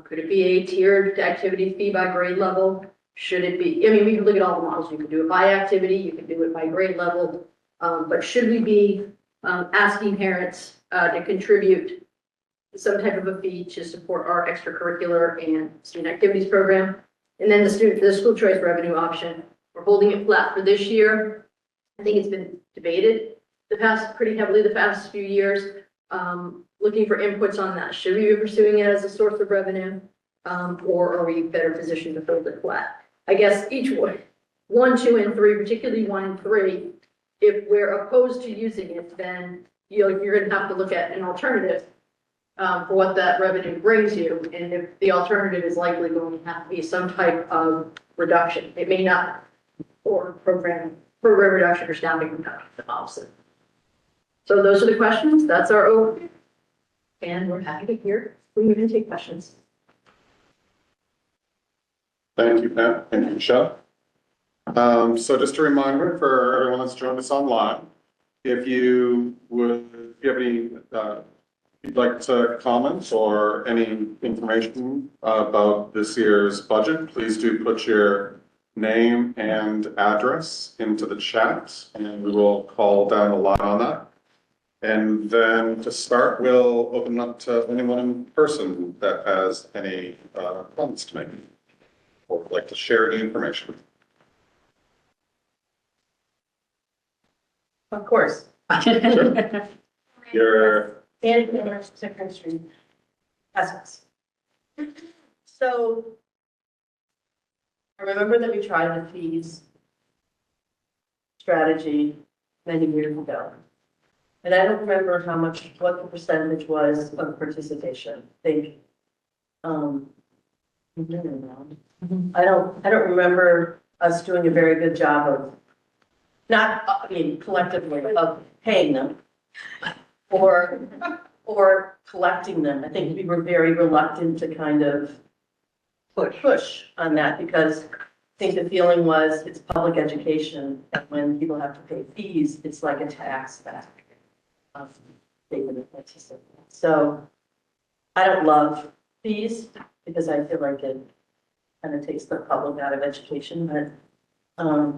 Could it be a tiered activity fee by grade level? Should it be, we can look at all the models. You can do it by activity, you can do it by grade level. But should we be asking parents to contribute some type of a fee to support our extracurricular and student activities program? And then the school choice revenue option, we're holding it flat for this year. I think it's been debated pretty heavily the past few years. Looking for inputs on that. Should we be pursuing it as a source of revenue? Or are we better positioned to hold it flat? I guess each one, 2, and 3, particularly 1 and 3, if we're opposed to using it, then you're going to have to look at an alternative for what that revenue brings you. And if the alternative is likely going to have to be some type of reduction, it may not, or program reduction or staffing reduction, the opposite. So those are the questions. That's our overview. And we're happy to hear. We can take questions. Thank you, Pat. Thank you, Michelle. So just a reminder for everyone that's joined us online, if you have any, you'd like to comment or any information about this year's budget, please do put your name and address into the chat and we will call down the line on that. And then to start, we'll open up to anyone in person that has any comments to make or would like to share any information. Of course. Sure. Your And Second Street, Essex. So I remember that we tried the fees strategy many years ago. And I don't remember what the percentage was of participation. I don't remember us doing a very good job of collectively of paying them or collecting them. I think we were very reluctant to kind of push on that because I think the feeling was it's public education and when people have to pay fees, it's like a tax back. So I don't love fees because I feel like it kind of takes the public out of education, but I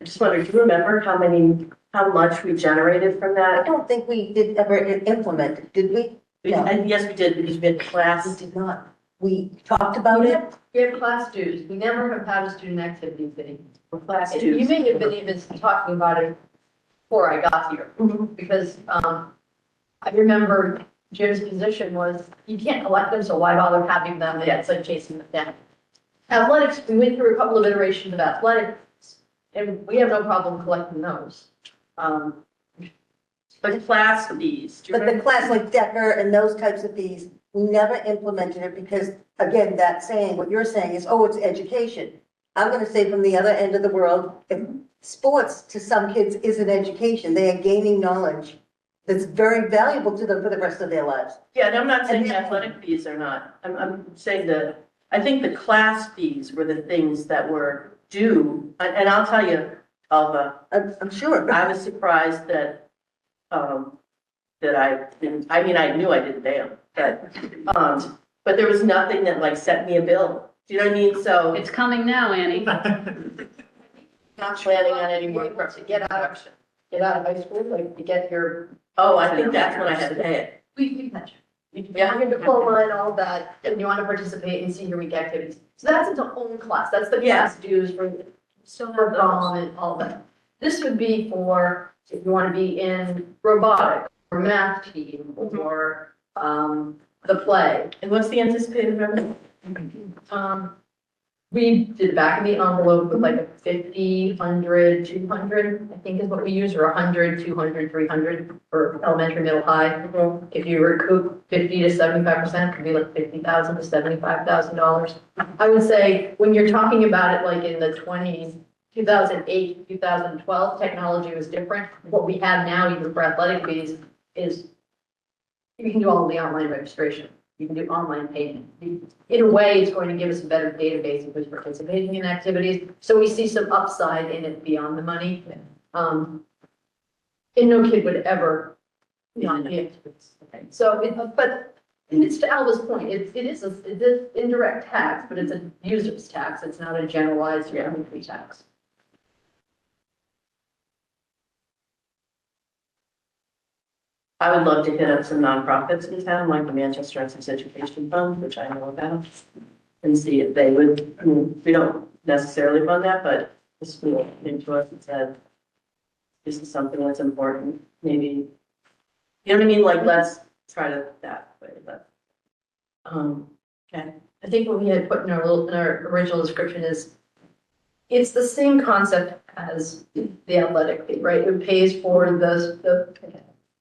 just wondered, do you remember how much we generated from I that? don't think we did ever implement it, did we? No. And yes, we did because we had We class. did not. We talked about it. We have class dues. We never have had a student activity fee. For class You dues. may have been even talking about it before I got here, because I remember Jim's position was, you can't collect them, so why bother having them? And it's like chasing them down. Athletics, we went through a couple of iterations of athletics, and we have no problem collecting those. But class fees. Do you But the remember? class like Decker and those types of fees, we never implemented it because, again, that saying, what you're saying is, oh, it's education. I'm gonna say from the other end of the world, if sports to some kids isn't education, they are gaining knowledge that's very valuable to them for the rest of their lives. Yeah, and I'm not saying And the then- athletic fees are not. I'm saying that, I think the class fees were the things that were due. And I'll tell you, Alva, I'm sure. I was surprised that I didn't, I knew I didn't pay them, but there was nothing that like sent me a bill. Do you know what I mean? So It's coming now, Annie. not planning on any more. To get out of high school, like to get your, Oh, I think that's when I had to pay it. we mentioned. Yeah. Your diploma and all that, and you want to participate in senior week activities. So that's its own class. That's the Yeah. class dues for prom and all that. This would be for if you want to be in robotics or math team or, the play. And what's the anticipated revenue? We did back of the envelope with like a 50, 100, 200, I think is what we use, or 100, 200, 300 for elementary, middle, high. If you recoup 50 to 75%, it could be like $50,000 to $75,000. I would say when you're talking about it like in the 2008, 2012, technology was different. What we have now, even for athletic fees, is you can do all the online registration. You can do online payment. In a way, it's going to give us a better database of who's participating in activities. So we see some upside in it beyond the money. And no kid would ever not be activities. Okay. So, but it's to Alva's point, it is indirect tax, but it's a user's tax. It's not a generalized revenue tax. I would love to hit up some nonprofits in town, like the Manchester-Essex Education Fund, which I know about, and see if they would, I mean, we don't necessarily fund that, but the school came to us and said, this is something that's important, maybe, you know what I mean, like, let's try to that way, but, okay. I think what we had put in our original description is it's the same concept as the athletic fee, right? It pays for the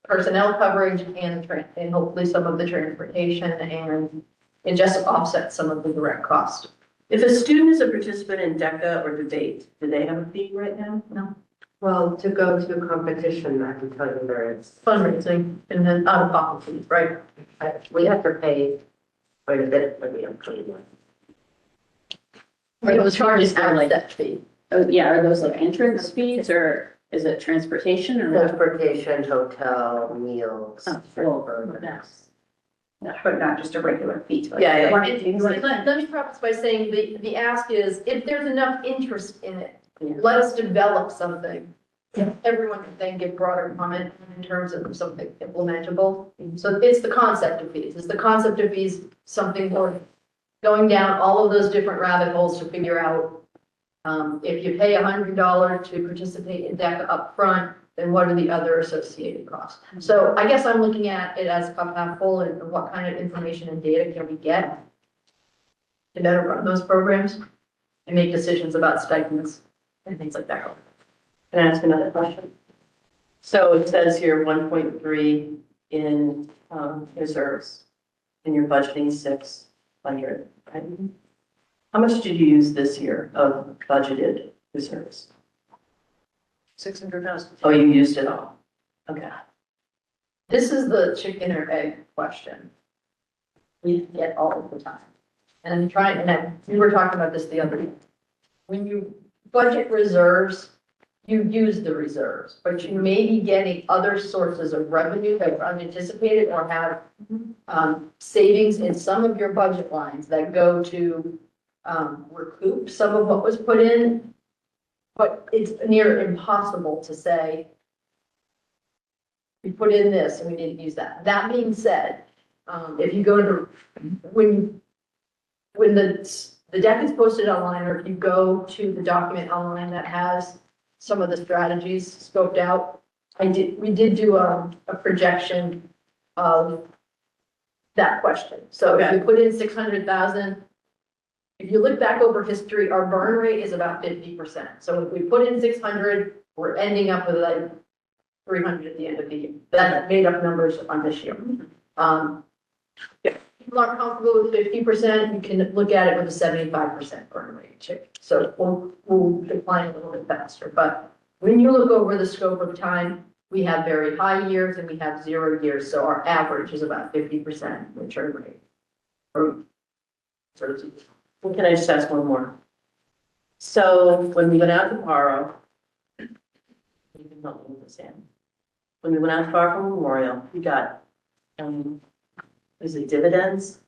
personnel coverage and hopefully some of the transportation and it just offsets some of the direct cost. If a student is a participant in DECA or debate, do they have a fee right now? No. Well, to go to a competition, I can tell you there is. Fundraising and then out of pocket fees, right? We have to pay quite a bit for the employee. Are those charges Charge like, that fee. oh, yeah, are those like entrance fees or is it transportation or what? Transportation, hotel, meals. Oh, well, burgers. But not just a regular fee. Yeah, Let me preface by saying the ask is, if there's enough interest in it, Yeah. let us develop something. Everyone can then give broader comment in terms of something implementable. So it's the concept of fees. Is the concept of fees something worth going down all of those different rabbit holes to figure out if you pay $100 to participate in DECA upfront, then what are the other associated costs? So I guess I'm looking at it as cup half full and what kind of information and data can we get to better run those programs and make decisions about stipends and things like that. Can I ask another question? So it says here 1.3 in reserves, and you're budgeting 600, right? How much did you use this year of budgeted reserves? 600,000. Oh, you used it all? Okay. This is the chicken or egg question we get all of the time. And I'm trying, we were talking about this the other day. When you budget reserves, you use the reserves, but you may be getting other sources of revenue that are unanticipated or have savings in some of your budget lines that go to recoup some of what was put in. But it's near impossible to say, we put in this and we didn't use that. That being said, if you go to, when the deck is posted online, or if you go to the document online that has some of the strategies scoped out, we did do a projection of that question. So if you put in 600,000, if you look back over history, our burn rate is about 50%. So if we put in 600, we're ending up with like 300 at the end of the year. That's made up numbers on this year. If people aren't comfortable with 50%, you can look at it with a 75% burn rate too. So we'll decline a little bit faster. But when you look over the scope of time, we have very high years and we have 0 years. So our average is about 50% return rate. Or sort of. Well, can I just ask one more? So when we went out to borrow, you can help me with this, Ann. When we went out to borrow from Memorial, we got, is it dividends?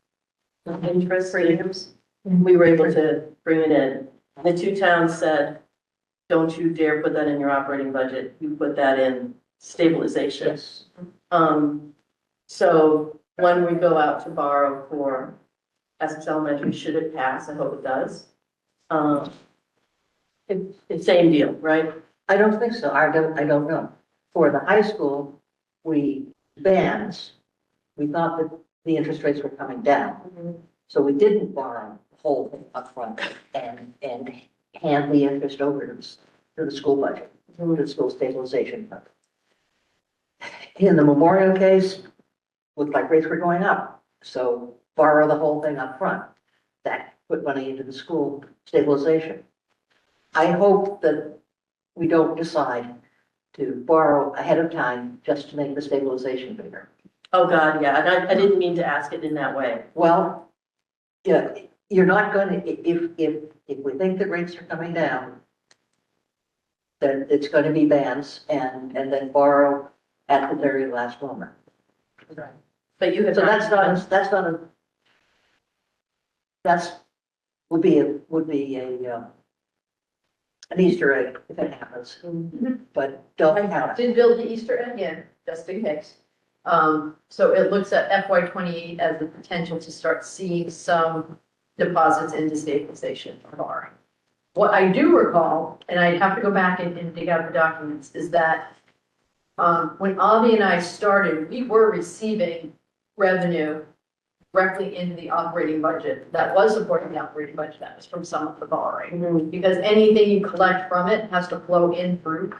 Interest premiums? We were able to bring it in. The two towns said, don't you dare put that in your operating budget. You put that in stabilization. Yes. So when we go out to borrow for Essex Elementary, should it pass? I hope it does. It's same deal, right? I don't think so. I don't know. for the high school, bands, we thought that the interest rates were coming down. So we didn't borrow the whole thing upfront and hand the interest over to the school budget, to the school stabilization fund. In the Memorial case, looked like rates were going up, so borrow the whole thing up front. That put money into the school stabilization. I hope that we don't decide to borrow ahead of time just to make the stabilization bigger. Oh, God, yeah, and I didn't mean to ask it in that way. Well, yeah, you're not gonna, if we think that rates are coming down, then it's gonna be bands and then borrow at the very last moment. But you have. So would be an Easter egg if it happens, but don't have it. Did build the Easter egg in, just in case. So it looks at FY '28 as the potential to start seeing some deposits into stabilization or borrowing. What I do recall, and I'd have to go back and dig out the documents, is that when Avi and I started, we were receiving revenue directly into the operating budget that was supporting the operating budget that was from some of the borrowing. Because anything you collect from it has to flow in through.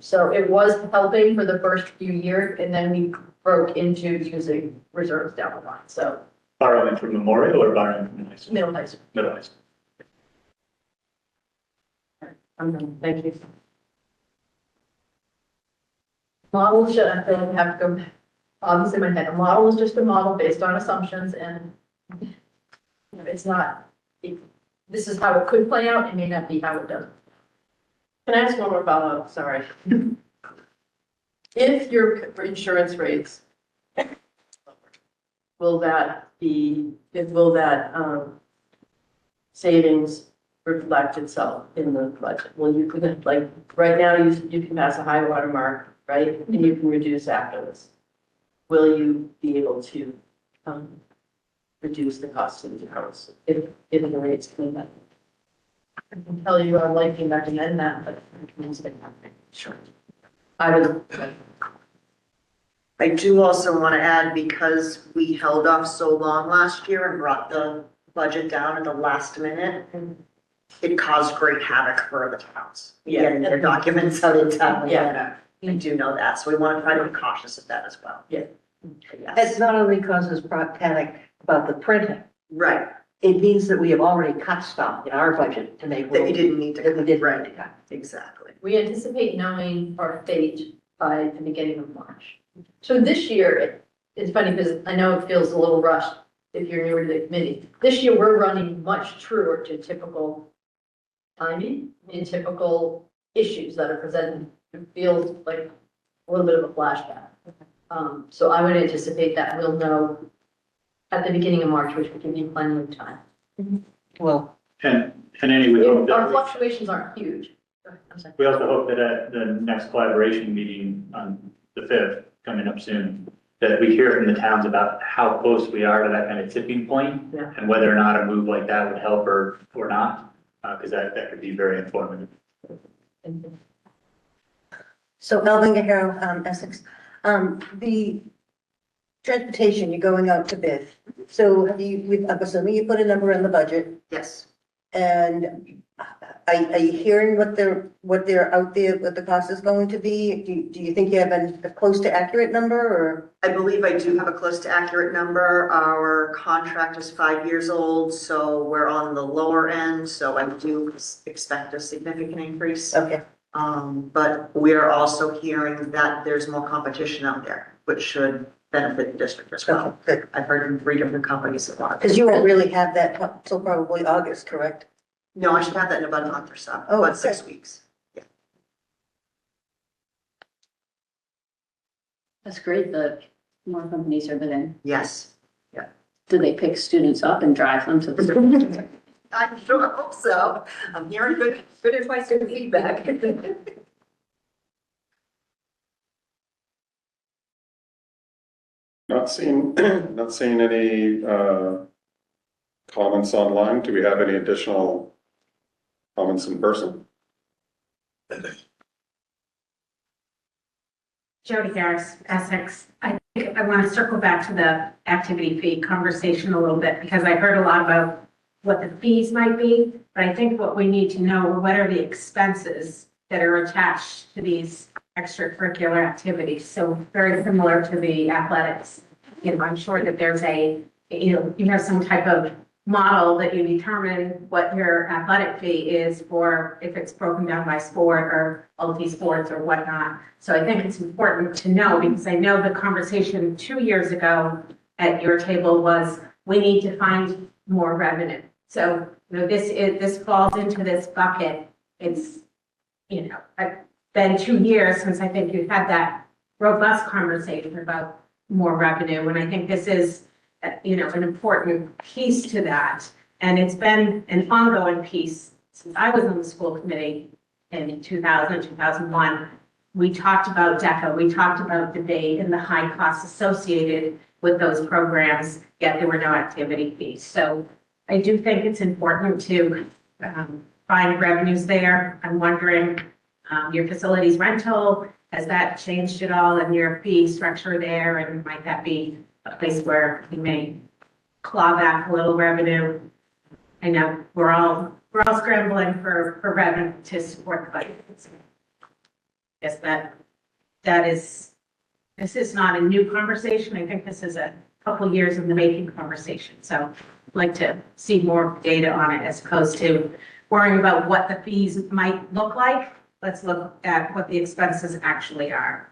So it was helping for the first few years, and then we broke into using reserves down the line. So Borrowing from Memorial or borrowing from high school? middle high school. Middle high school. I'm done. Thank you. Model should, I feel like I have to go, obviously in my head, a model is just a model based on assumptions and it's not, this is how it could play out, it may not be how it does. Can I ask one more follow-up? Sorry. If your insurance rates, will that savings reflect itself in the budget? Will you, like, right now, you can pass a high water mark, right? And you can reduce afterwards. Will you be able to, reduce the cost of the house if the rates come up? I can tell you I'm liking recommend that, but I can say nothing. Sure. I would, I do also want to add, because we held off so long last year and brought the budget down at the last minute, it caused great havoc for the towns. Yeah. Getting their documents out in time. Yeah. I do know that, so we want to try to be cautious of that as well. Yeah. It not only causes panic about the printing, Right, it means that we have already cut stuff in our budget to make. that you didn't need That we to, didn't right, need to cut. exactly. we anticipate knowing our fate by the beginning of March. So this year, it's funny because I know it feels a little rushed if you're newer to the committee. This year, we're running much truer to typical timing and typical issues that are presented. It feels like a little bit of a flashback. So I would anticipate that we'll know at the beginning of March, which would give you plenty of time. Well, And Annie, we hope Our that, fluctuations aren't huge. I'm sorry. we also hope that at the next collaboration meeting on the 5th, coming up soon, that we hear from the towns about how close we are to that kind of tipping point, Yeah. and whether or not a move like that would help or not, because that could be very informative. So Elvin Gaharo, Essex, the transportation, you're going out to bid. So have you, I'm assuming you put a number in the budget, Yes, and are you hearing what they're out there, what the cost is going to be? Do you think you have a close to accurate number, or? I believe I do have a close to accurate number. Our contract is 5 years old, so we're on the lower end, so I do expect a significant increase. Okay, But we're also hearing that there's more competition out there, which should benefit the district as well. good. I've heard from 3 different companies a lot. Because you won't really have that till probably August, correct? No, I should have that in about a month or so, Oh, about 6 okay. weeks. That's great that more companies are bidding. Yes, Do they pick students up and drive them to the school? I sure hope so. I'm hearing good advice and feedback. Not seeing, not seeing any comments online. Do we have any additional comments in person? Jody Harris, Essex. I think I want to circle back to the activity fee conversation a little bit because I heard a lot about what the fees might be, but I think what we need to know are what are the expenses that are attached to these extracurricular activities. So very similar to the athletics. You know, I'm sure that there's you have some type of model that you determine what your athletic fee is for if it's broken down by sport or multi-sports or whatnot. So I think it's important to know because I know the conversation 2 years ago at your table was we need to find more revenue. So, you know, this falls into this bucket. It's, you know, I've been 2 years since I think you've had that robust conversation about more revenue. And I think this is, you know, an important piece to that. And it's been an ongoing piece since I was on the school committee in 2000, 2001. We talked about DECA, we talked about debate and the high costs associated with those programs, yet there were no activity fees. So I do think it's important to find revenues there. I'm wondering, your facilities rental, has that changed at all in your fee structure there? And might that be a place where you may claw back a little revenue? I know we're all scrambling for revenue to support the budget. I guess this is not a new conversation. I think this is a couple years in the making conversation. So I'd like to see more data on it as opposed to worrying about what the fees might look like. Let's look at what the expenses actually are.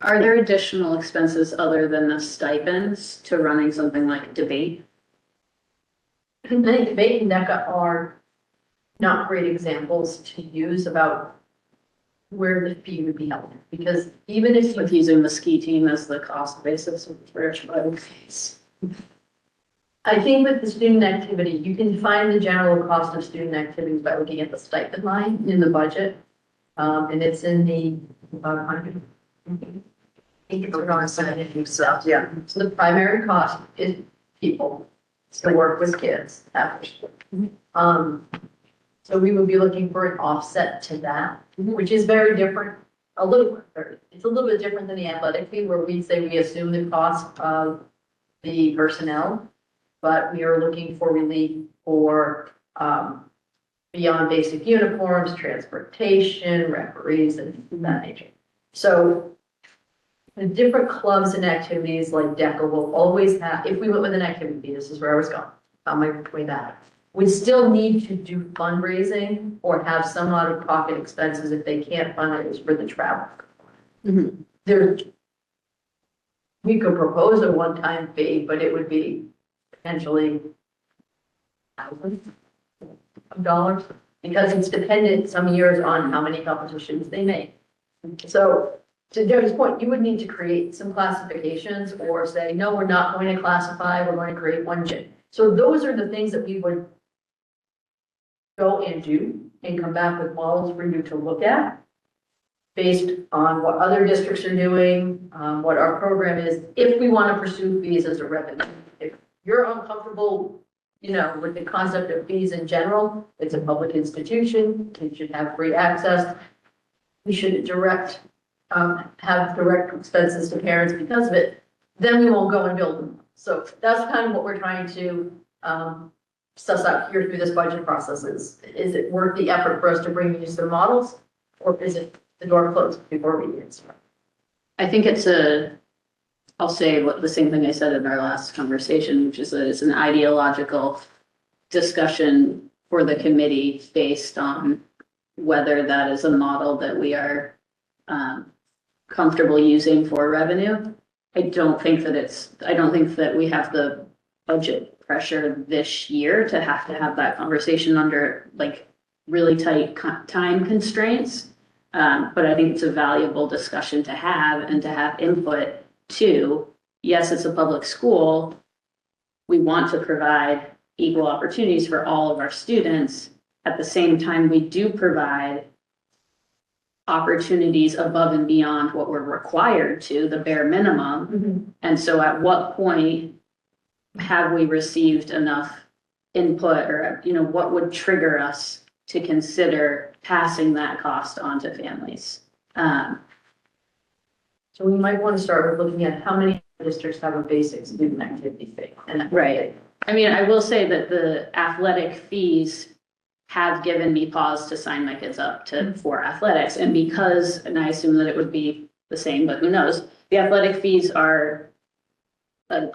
Are there additional expenses other than the stipends to running something like debate? I think debate and NECA are not great examples to use about where the fee would be held. Because even if With using the ski team as the cost basis for fees. I think with the student activity, you can find the general cost of student activities by looking at the stipend line in the budget. And it's in the about 100. Yeah. So the primary cost is people to work with kids after school. So we would be looking for an offset to that, which is very different, it's a little bit different than the athletic fee where we say we assume the cost of the personnel, but we are looking for relief for, beyond basic uniforms, transportation, referees, and that nature. So the different clubs and activities like DECA will always have, if we went with an activity fee, this is where I was going, on my way back. We still need to do fundraising or have some out-of-pocket expenses if they can't fundraise for the travel. We could propose a one-time fee, but it would be potentially thousands of dollars because it's dependent some years on how many competitions they make. So to Jody's point, you would need to create some classifications or say, no, we're not going to classify, we're going to create one gym. So those are the things that we would go and do and come back with models for you to look at based on what other districts are doing, what our program is, if we want to pursue fees as a revenue. If you're uncomfortable, you know, with the concept of fees in general, it's a public institution, it should have free access. We should have direct expenses to parents because of it, then we won't go and build them. So that's kind of what we're trying to suss out here through this budget process is it worth the effort for us to bring you some models or is it the door closed before we get started? I think I'll say the same thing I said in our last conversation, which is that it's an ideological discussion for the committee based on whether that is a model that we are comfortable using for revenue. I don't think that we have the budget pressure this year to have that conversation under like really tight time constraints. But I think it's a valuable discussion to have and to have input to. Yes, it's a public school. We want to provide equal opportunities for all of our students. At the same time, we do provide opportunities above and beyond what we're required to, the bare minimum. And so at what point have we received enough input or, you know, what would trigger us to consider passing that cost on to families? So we might want to start with looking at how many districts have a basic student activity fee. And Right. I mean, I will say that the athletic fees have given me pause to sign my kids up to, for athletics. And because, and I assume that it would be the same, but who knows? The athletic fees are, uh,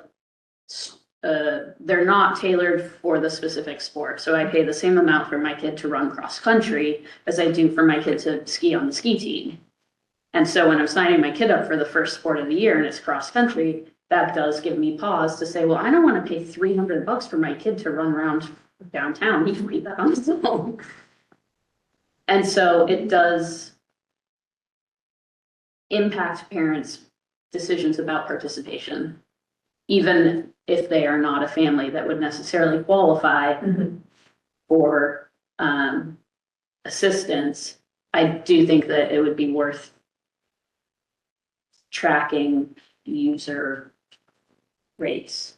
they're not tailored for the specific sport. So I pay the same amount for my kid to run cross country as I do for my kid to ski on the ski team. And so when I'm signing my kid up for the first sport of the year and it's cross country, that does give me pause to say, well, I don't want to pay $300 for my kid to run around downtown. He can read that on his own. And so it does impact parents' decisions about participation, even if they are not a family that would necessarily qualify for assistance. I do think that it would be worth tracking user rates.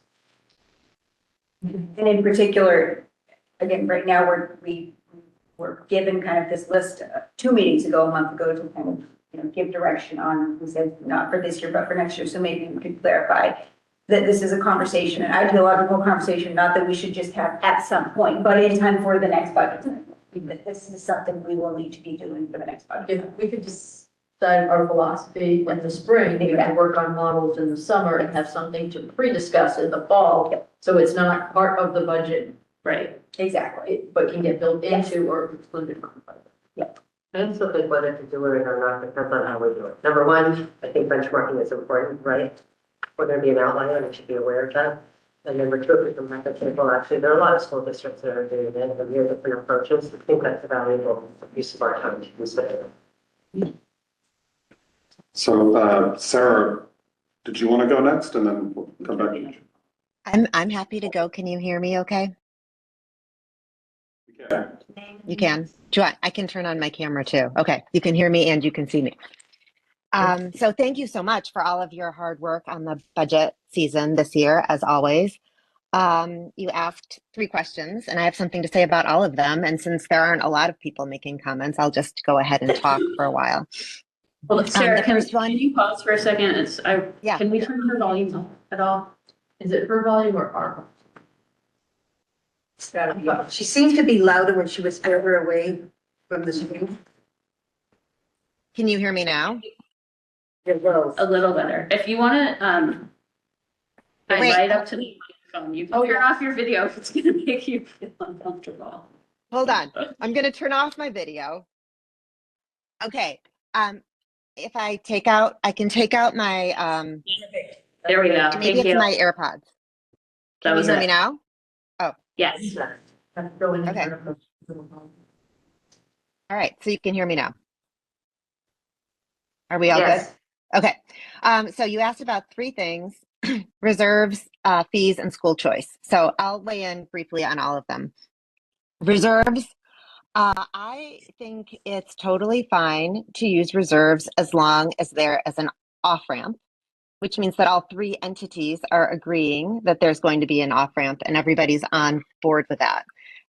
And in particular, again, right now, we were given kind of this list 2 meetings ago, a month ago, to kind of, you know, give direction on, we said, not for this year, but for next year. So maybe we could clarify that this is a conversation, an ideological conversation, not that we should just have at some point, but in time for the next budget. That this is something we will need to be doing for the next budget. if we could decide our philosophy in the spring, we have to work on models in the summer and have something to pre-discuss in the fall. So it's not part of the budget, Right. Exactly. but can get built into or excluded from the budget. And it's something whether to do it or not depends on how we do it. Number one, I think benchmarking is important, right? We're going to be an outlier and we should be aware of that. And number two, if we can method table, actually, there are a lot of school districts that are doing it and we have different approaches. I think that's a valuable use of our time to consider. So, Sarah, did you want to go next and then we'll come back? I'm happy to go. Can you hear me okay? Yeah. You can. I can turn on my camera too. Okay, you can hear me and you can see me. So thank you so much for all of your hard work on the budget season this year, as always. You asked 3 questions and I have something to say about all of them. And since there aren't a lot of people making comments, I'll just go ahead and talk for a while. Well, Sarah, the first one, can you pause for a second? Yeah. Can we turn her volume up at all? Is it her volume or our volume? She seems to be louder when she was further away from the screen. can you hear me now? You're low. A little better. If you want to, Wait. right up to the microphone, you can turn off your video if it's going to make you feel uncomfortable. Hold on. I'm going to turn off my video. Okay. If I can take out my, There we go. maybe Thank it's you. my AirPods. That Can you was hear it. me now? Yes. Okay. All right. So you can hear me now. Are we all Yes. good? Okay. So you asked about 3 things, reserves, fees, and school choice. So I'll weigh in briefly on all of them. Reserves. I think it's totally fine to use reserves as long as there is an off-ramp, which means that all 3 entities are agreeing that there's going to be an off-ramp and everybody's on board with that.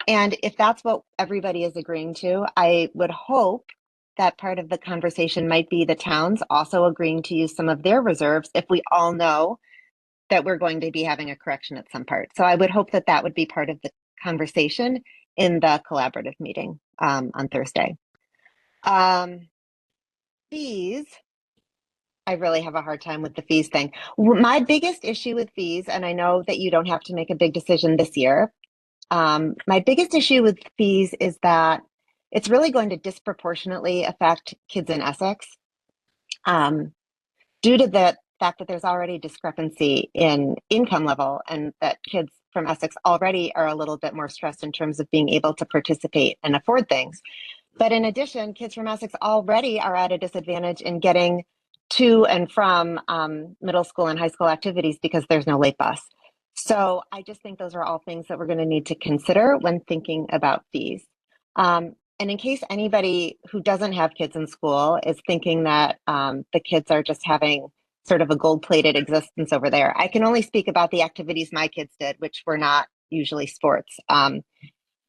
And if that's what everybody is agreeing to, I would hope that part of the conversation might be the towns also agreeing to use some of their reserves if we all know that we're going to be having a correction at some part. So I would hope that that would be part of the conversation in the collaborative meeting on Thursday. Fees. I really have a hard time with the fees thing. My biggest issue with fees, and I know that you don't have to make a big decision this year. My biggest issue with fees is that it's really going to disproportionately affect kids in Essex due to the fact that there's already discrepancy in income level and that kids from Essex already are a little bit more stressed in terms of being able to participate and afford things. But in addition, kids from Essex already are at a disadvantage in getting to and from middle school and high school activities because there's no late bus. So I just think those are all things that we're going to need to consider when thinking about fees. And in case anybody who doesn't have kids in school is thinking that the kids are just having sort of a gold-plated existence over there, I can only speak about the activities my kids did, which were not usually sports.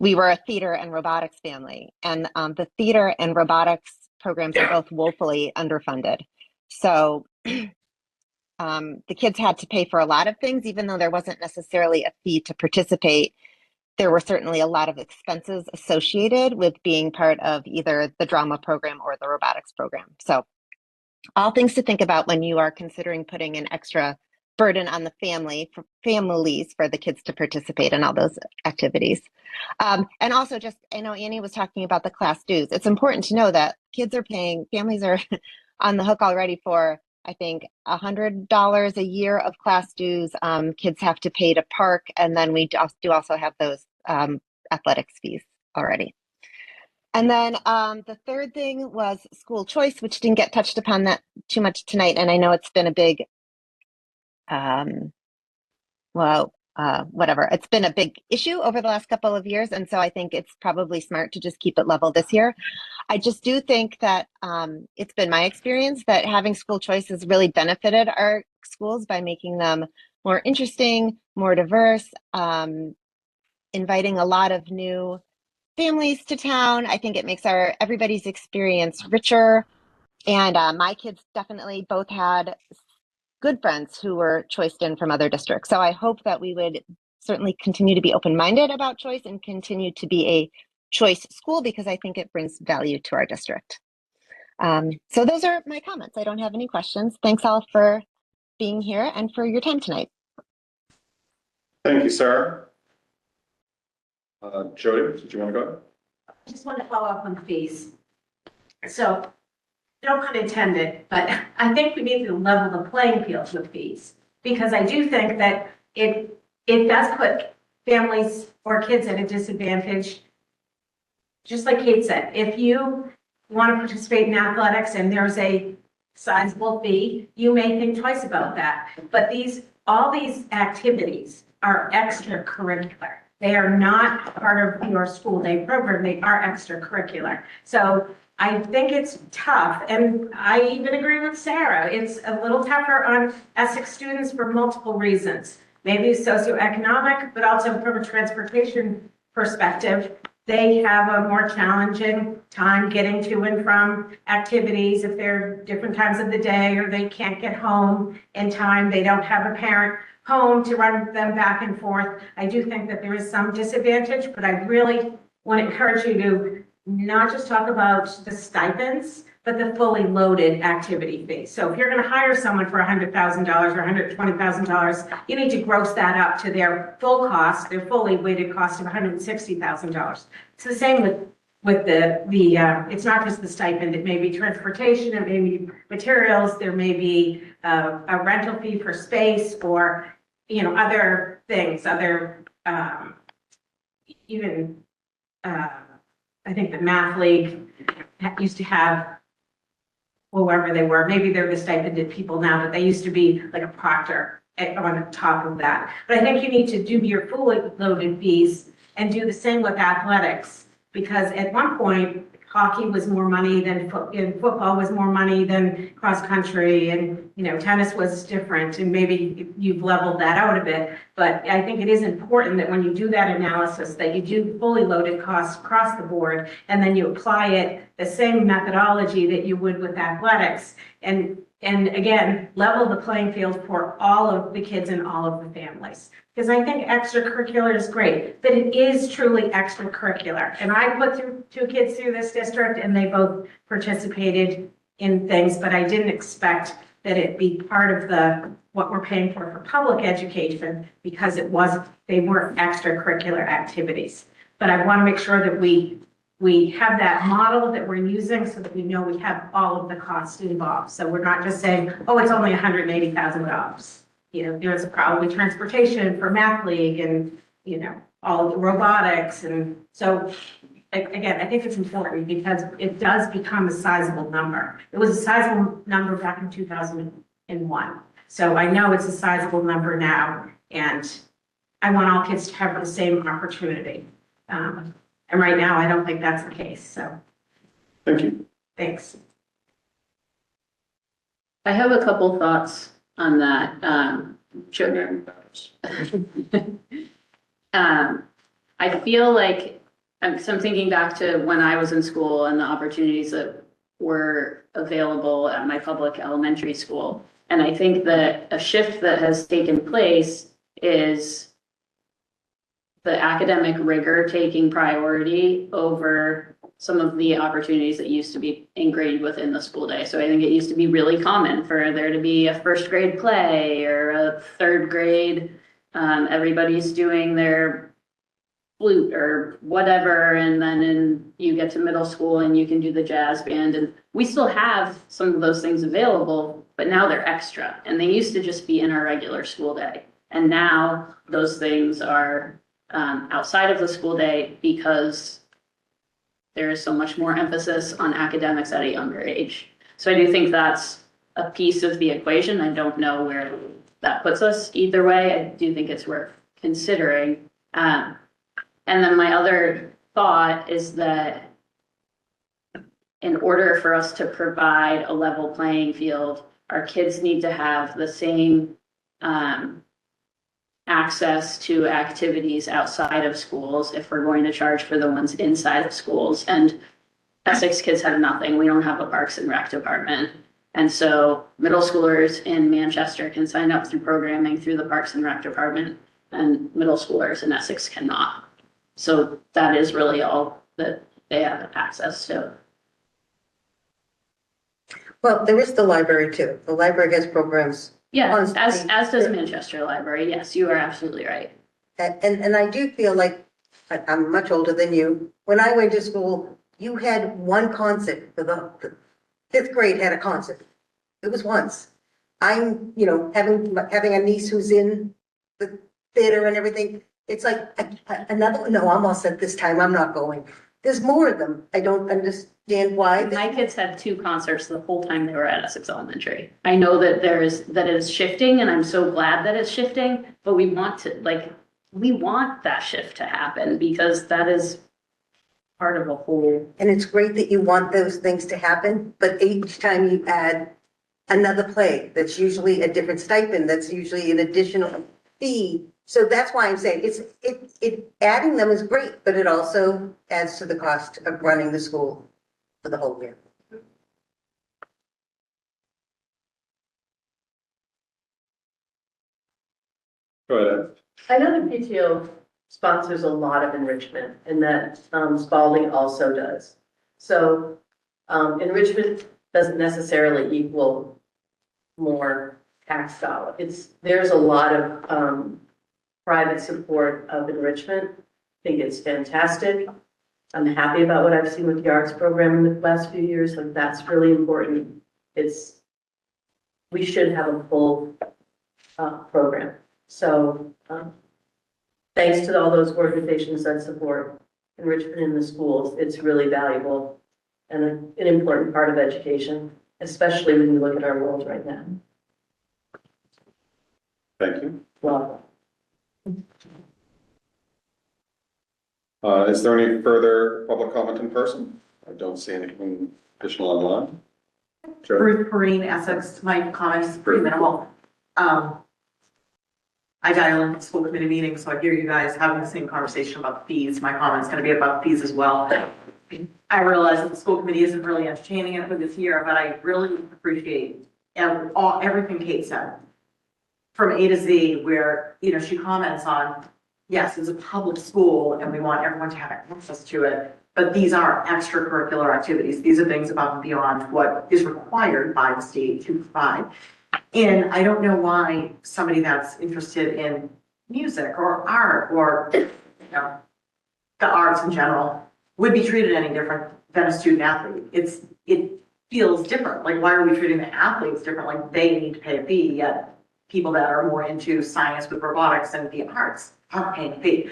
We were a theater and robotics family, and the theater and robotics programs are both woefully underfunded. So the kids had to pay for a lot of things, even though there wasn't necessarily a fee to participate. There were certainly a lot of expenses associated with being part of either the drama program or the robotics program. So all things to think about when you are considering putting an extra burden on the families for the kids to participate in all those activities. And also just, I know Annie was talking about the class dues. It's important to know that families are on the hook already for, I think, $100 a year of class dues. Kids have to pay to park, and then we do also have those athletics fees already. And then the third thing was school choice, which didn't get touched upon that too much tonight. And I know it's been a big, whatever. It's been a big issue over the last couple of years. And so I think it's probably smart to just keep it level this year. I just do think that it's been my experience that having school choice has really benefited our schools by making them more interesting, more diverse, inviting a lot of new families to town. I think it makes everybody's experience richer. And my kids definitely both had good friends who were choiced in from other districts. So I hope that we would certainly continue to be open-minded about choice and continue to be a choice school, because I think it brings value to our district. So those are my comments. I don't have any questions. Thanks all for being here and for your time tonight. Thank you, Sarah. Jody, did you want to go? I just want to follow up on fees. So, no pun intended, but I think we need to level the playing field with fees, because I do think that it does put families or kids at a disadvantage. Just like Kate said, if you want to participate in athletics and there's a sizable fee, you may think twice about that. But all these activities are extracurricular. They are not part of your school day program. They are extracurricular. So I think it's tough, and I even agree with Sarah. It's a little tougher on Essex students for multiple reasons. Maybe socioeconomic, but also from a transportation perspective. They have a more challenging time getting to and from activities if they're different times of the day, or they can't get home in time. They don't have a parent home to run them back and forth. I do think that there is some disadvantage, but I really want to encourage you to not just talk about the stipends, but the fully loaded activity fee. So if you're going to hire someone for $100,000 or $120,000, you need to gross that up to their full cost, their fully weighted cost of $160,000. It's the same with it's not just the stipend. It may be transportation, it may be materials, there may be a rental fee for space, or other things, I think the math league used to have, whoever they were, maybe they're the stipended people now, but they used to be like a proctor on top of that. But I think you need to do your fully loaded fees and do the same with athletics, because at one point, hockey was more money than football was more money than cross country, and tennis was different, and maybe you've leveled that out a bit. But I think it is important that when you do that analysis, that you do fully loaded costs across the board, and then you apply it the same methodology that you would with athletics, and again, level the playing field for all of the kids and all of the families. Because I think extracurricular is great, but it is truly extracurricular. And I put two kids through this district, and they both participated in things, but I didn't expect that it be part of what we're paying for public education, because they weren't extracurricular activities. But I want to make sure that we have that model that we're using, so that we know we have all of the costs involved. So we're not just saying, oh, it's only $180,000. There's probably transportation for math league, and all of the robotics. And so again, I think it's important, because it does become a sizable number. It was a sizable number back in 2001. So I know it's a sizable number now, and I want all kids to have the same opportunity. And right now, I don't think that's the case. So thank you. Thanks. I have a couple thoughts on that. I feel like I'm thinking back to when I was in school and the opportunities that were available at my public elementary school. And I think that a shift that has taken place is the academic rigor taking priority over some of the opportunities that used to be ingrained within the school day. So I think it used to be really common for there to be a first grade play or a third grade, everybody's doing their flute or whatever, and then you get to middle school and you can do the jazz band, and we still have some of those things available, but now they're extra, and they used to just be in our regular school day, and now those things are outside of the school day because there is so much more emphasis on academics at a younger age. So I do think that's a piece of the equation. I don't know where that puts us either way. I do think it's worth considering. And then my other thought is that in order for us to provide a level playing field, our kids need to have the same access to activities outside of schools if we're going to charge for the ones inside of schools. And Essex kids have nothing. We don't have a Parks and Rec department. And so middle schoolers in Manchester can sign up through programming through the Parks and Rec department, and middle schoolers in Essex cannot. So that is really all that they have access to. Well, there is the library too. The library has programs. Yeah, as does Manchester Library. Yes, you are absolutely right. And I do feel like, I'm much older than you. When I went to school, you had one concert for the fifth grade had a concert. It was once. I'm, having a niece who's in the theater and everything. It's like another, no, I'm all set this time. I'm not going. There's more of them. I don't understand why. My kids had 2 concerts the whole time they were at Essex Elementary. I know that that it is shifting, and I'm so glad that it's shifting, but we want that shift to happen because that is part of a whole. And it's great that you want those things to happen, but each time you add another play, that's usually a different stipend, that's usually an additional fee. So that's why I'm saying adding them is great, but it also adds to the cost of running the school for the whole year. Go ahead. I know the PTO sponsors a lot of enrichment, and that Spalding also does. So enrichment doesn't necessarily equal more tax dollar. There's a lot of private support of enrichment. I think it's fantastic. I'm happy about what I've seen with the arts program in the last few years. Like, that's really important. We should have a full program. So thanks to all those organizations that support enrichment in the schools. It's really valuable and an important part of education, especially when you look at our world right now. Thank you. Well, Is there any further public comment in person? I don't see anything additional online. Joe? Ruth Perrine, Essex. My comments is pretty minimal. I dial in school committee meetings, so I hear you guys having the same conversation about fees. My comment's going to be about fees as well. I realize that the school committee isn't really entertaining it for this year, but I really appreciate everything Kate said from A to Z, where, she comments on, yes, it's a public school and we want everyone to have access to it, but these are extracurricular activities. These are things above and beyond what is required by the state to provide. And I don't know why somebody that's interested in music or art or, the arts in general would be treated any different than a student athlete. It feels different. Like, why are we treating the athletes different? Like, they need to pay a fee, yet people that are more into science with robotics and the arts aren't paying a fee.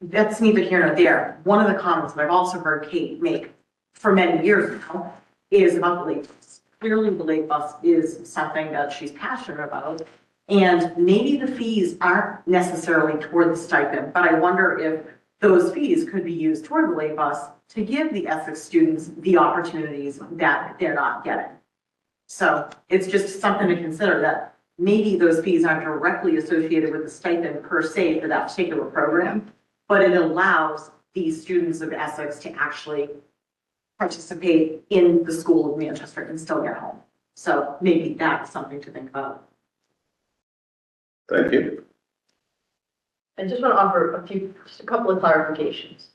That's neither here nor there. One of the comments that I've also heard Kate make for many years now is about the late bus. Clearly, the late bus is something that she's passionate about. And maybe the fees aren't necessarily toward the stipend, but I wonder if those fees could be used toward the late bus to give the Essex students the opportunities that they're not getting. So it's just something to consider, that maybe those fees aren't directly associated with the stipend per se for that particular program, but it allows these students of Essex to actually participate in the school of Manchester and still get home. So maybe that's something to think about. Thank you. I just want to offer just a couple of clarifications.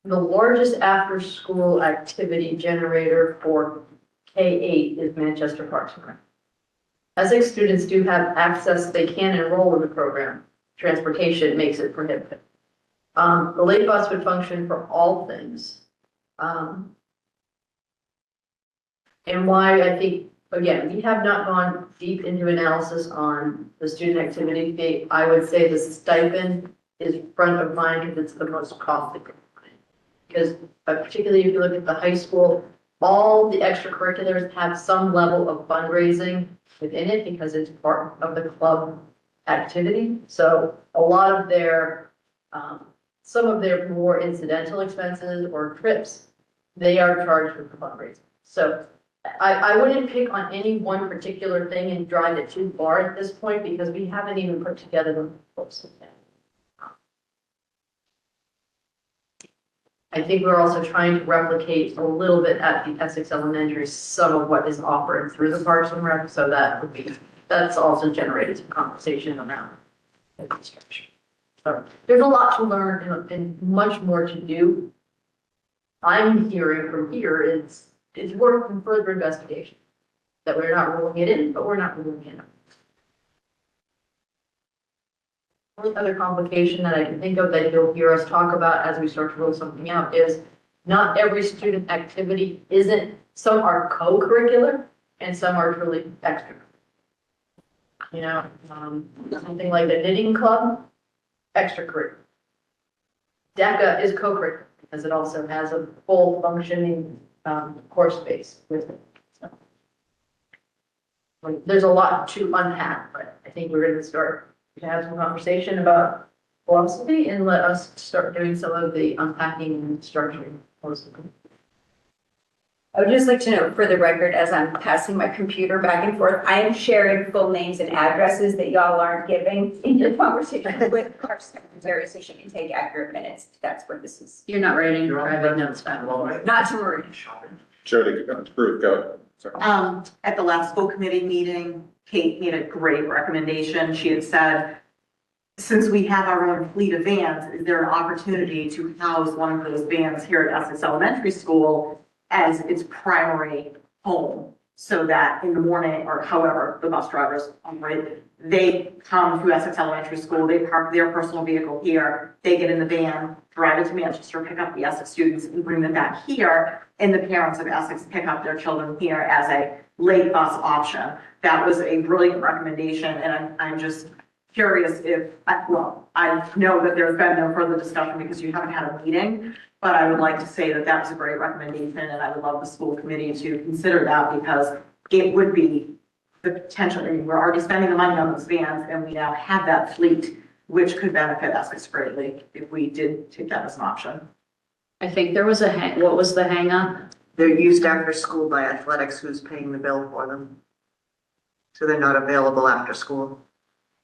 The largest after-school activity generator for K-8 is Manchester Parks and Rec. Essex students do have access, they can enroll in the program. Transportation makes it prohibitive. The late bus would function for all things. And why I think, again, we have not gone deep into analysis on the student activity fee. I would say the stipend is front of mind because it's the most costly. Because particularly if you look at the high school, all the extracurriculars have some level of fundraising within it because it's part of the club activity. So a lot of their, some of their more incidental expenses or trips, they are charged with the fundraising. So I wouldn't pick on any one particular thing and drive it too far at this point because we haven't even put together the proposal yet. I think we're also trying to replicate a little bit at the Essex Elementary some of what is offered through the Parks and Rec, so that's also generated some conversation around the construction. So there's a lot to learn and much more to do. I'm hearing from here it's worth some further investigation. That we're not ruling it in, but we're not ruling it out. One other complication that I can think of that you'll hear us talk about as we start to roll something out is not every student activity some are co-curricular and some are truly extra. You know, something like the knitting club, extracurricular. DECA is co-curricular because it also has a full functioning course space with it. So, there's a lot to unpack, but I think we're going to start to have some conversation about philosophy and let us start doing some of the unpacking and structuring. I would just like to note for the record, as I'm passing my computer back and forth, I am sharing full names and addresses that y'all aren't giving in your conversation with our secretary, so she can take accurate minutes. That's what this is. You're not writing private notes back. Not to Marie. Jody, Ruth, go. Sorry. At the last school committee meeting, Kate made a great recommendation. She had said, since we have our own fleet of vans, is there an opportunity to house one of those vans here at Essex Elementary School as its primary home? So that in the morning, or however the bus drivers operate, they come to Essex Elementary School, they park their personal vehicle here, they get in the van, drive it to Manchester, pick up the Essex students and bring them back here, and the parents of Essex pick up their children here as a late bus option. That was a brilliant recommendation, and I'm just curious if, well, I know that there's been no further discussion because you haven't had a meeting, but I would like to say that that was a great recommendation, and I would love the school committee to consider that because it would be the potential, I mean, we're already spending the money on those vans, and we now have that fleet, which could benefit Essex greatly if we did take that as an option. I think there was what was the hang up? They're used after school by athletics, who's paying the bill for them. So they're not available after school.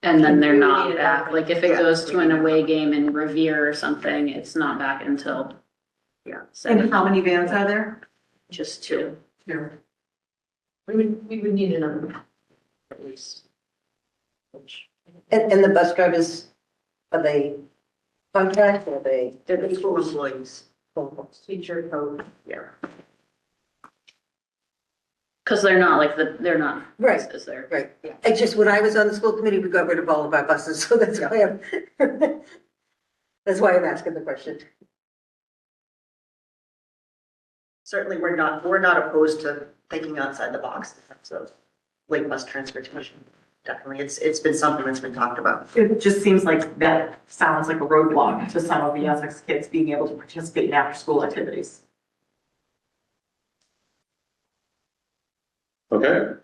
And then they're not back. Like if it goes to an away game in Revere or something, it's not back until. Yeah. And how many vans are there? Just two. Here. We would need another at least. And the bus drivers, are they contract or They're the school employees. Teacher code. Yeah. Cause they're not like they're not. Right. Is there? Right, I just, when I was on the school committee, we got rid of all of our buses, so that's why I'm asking the question. Certainly, we're not opposed to thinking outside the box in terms of late bus transportation. Definitely, it's been something that's been talked about. It just seems like that sounds like a roadblock to some of the Essex kids being able to participate in after-school activities. Okay,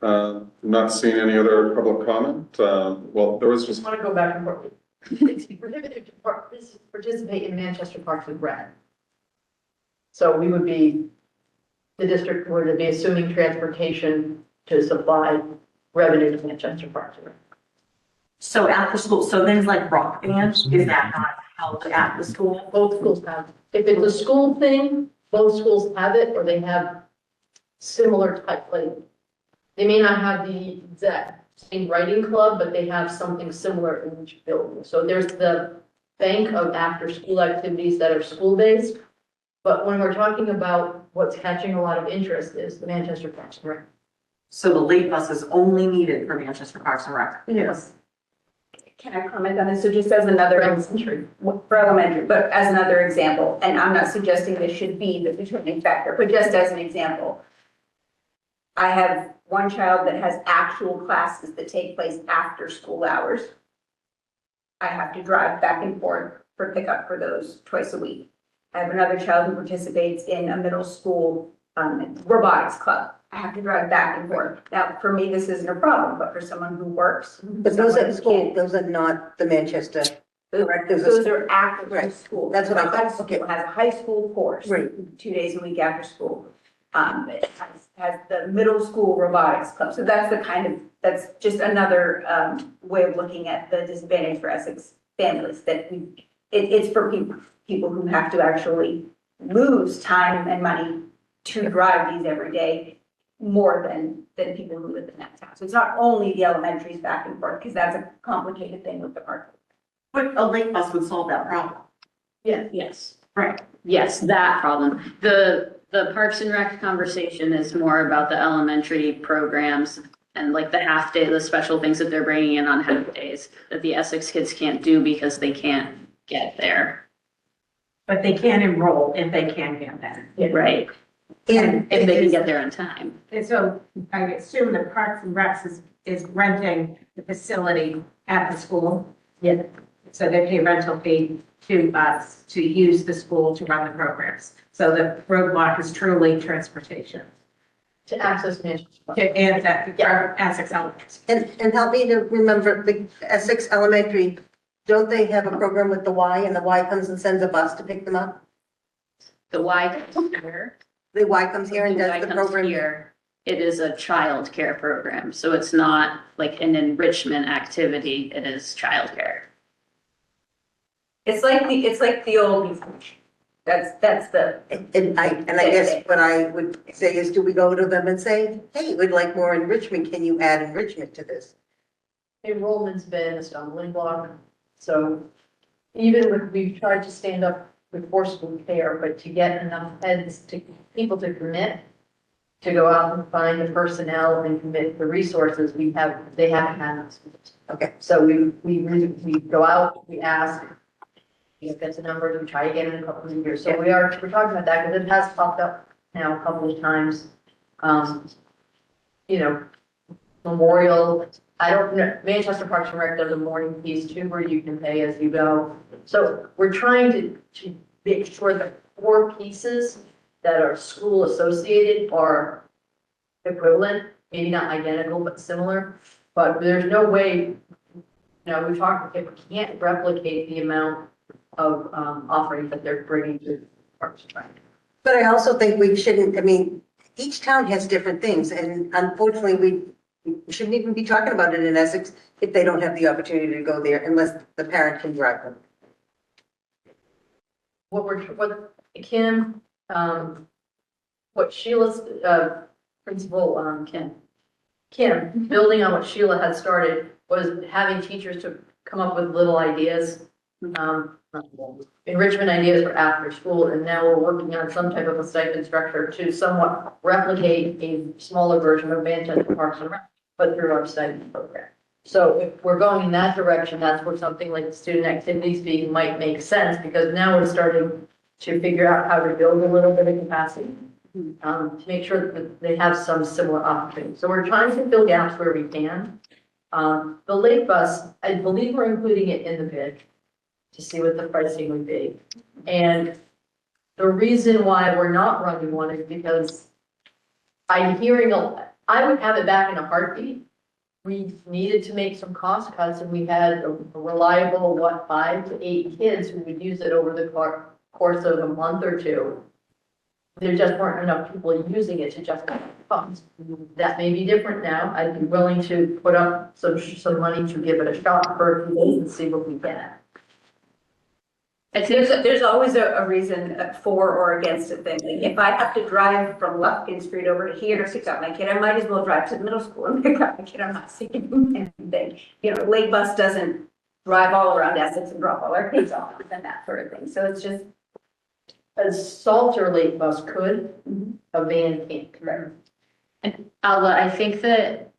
not seeing any other public comment. Well, there was I just, just want to go back and forth. It's prohibited to participate in Manchester Parks and Rec. So we would be, the district would be assuming transportation to supply revenue to Manchester Parks and Rec. So after school, so things like rock band, is that not held at the school? Both schools have, if it's a school thing, both schools have it, or they have similar type, like, they may not have the exact same writing club, but they have something similar in each building. So there's the bank of after-school activities that are school-based. But when we're talking about what's catching a lot of interest is the Manchester Parks and Rec. So the late bus is only needed for Manchester Parks and Rec. Yes. Can I comment on this? So just as another, for elementary, but as another example, and I'm not suggesting this should be the determining factor, but just as an example. I have one child that has actual classes that take place after school hours. I have to drive back and forth for pickup for those twice a week. I have another child who participates in a middle school robotics club. I have to drive back and forth. Now, for me, this isn't a problem, but for someone who works. But those at school, those are not the Manchester, correct? Those are after Right. school. That's what I The thought. high school has a high school course. Right. 2 days a week after school. It has the middle school robotics club. So that's the kind of, that's just another way of looking at the disadvantage for Essex families, that it's for people who have to actually lose time and money to drive these every day more than people who live in that town. So it's not only the elementaries back and forth, because that's a complicated thing with the park. But a late bus would solve that problem. Yes. Right. Yes, that problem. The Parks and Rec conversation is more about the elementary programs and like the half day, the special things that they're bringing in on half days that the Essex kids can't do because they can't get there. But they can enroll if they can get there. Right. And if they can get there on time. And so I assume that Parks and Recs is renting the facility at the school. Yeah. So they pay rental fee to us to use the school to run the programs. So the roadblock is truly transportation. To access Manchester. To Essex Elementary. And help me to remember, the Essex Elementary, don't they have a program with the Y, and the Y comes and sends a bus to pick them up? The Y comes here. The Y comes here and The does Y the comes program. here. It is a child care program, so it's not like an enrichment activity, it is childcare. It's like the old, that's the, And I guess what I would say is, do we go to them and say, hey, we'd like more enrichment, can you add enrichment to this? Enrollment's been a stumbling block, so even when we've tried to stand up with forceful care, but to get enough heads to, people to commit, to go out and find the personnel and commit the resources, they haven't had us. Okay. So we go out, we ask, if that's a number, we try again in a couple of years. So we're talking about that, because it has popped up now a couple of times. Memorial, I don't know, Manchester Parks and Rec does a morning piece too, where you can pay as you go. So we're trying to make sure the core pieces that are school associated are equivalent, maybe not identical, but similar. But there's no way, we talked, if we can't replicate the amount of offerings that they're bringing to Parks and Rec. But I also think we shouldn't, each town has different things, and unfortunately, we shouldn't even be talking about it in Essex if they don't have the opportunity to go there unless the parent can drive them. What Sheila's, principal, Kim, building on what Sheila had started, was having teachers to come up with little ideas, enrichment ideas for after school, and now we're working on some type of a stipend structure to somewhat replicate a smaller version of Manchester Parks and Rec, but through our stipend program. So if we're going in that direction, that's where something like the student activities fee might make sense, because now we're starting to figure out how to build a little bit of capacity, to make sure that they have some similar opportunities. So we're trying to fill gaps where we can. The late bus, I believe we're including it in the bid to see what the pricing would be. And the reason why we're not running one is because I'm hearing, I would have it back in a heartbeat. We needed to make some cost cuts, and we had a reliable, 5 to 8 kids who would use it over the course of a month or two. There just weren't enough people using it to justify funds. That may be different now. I'd be willing to put up some money to give it a shot for a few days and see what we get. I think, There's always a reason for or against a thing. Like if I have to drive from Lufkin Street over to here to pick up my kid, I might as well drive to the middle school and pick up my kid. I'm not saving anything. You know, late bus doesn't drive all around Essex and drop all our kids off and that sort of thing. So it's just, A Salter late bus could, a van can't. Correct. and Alva, I think that,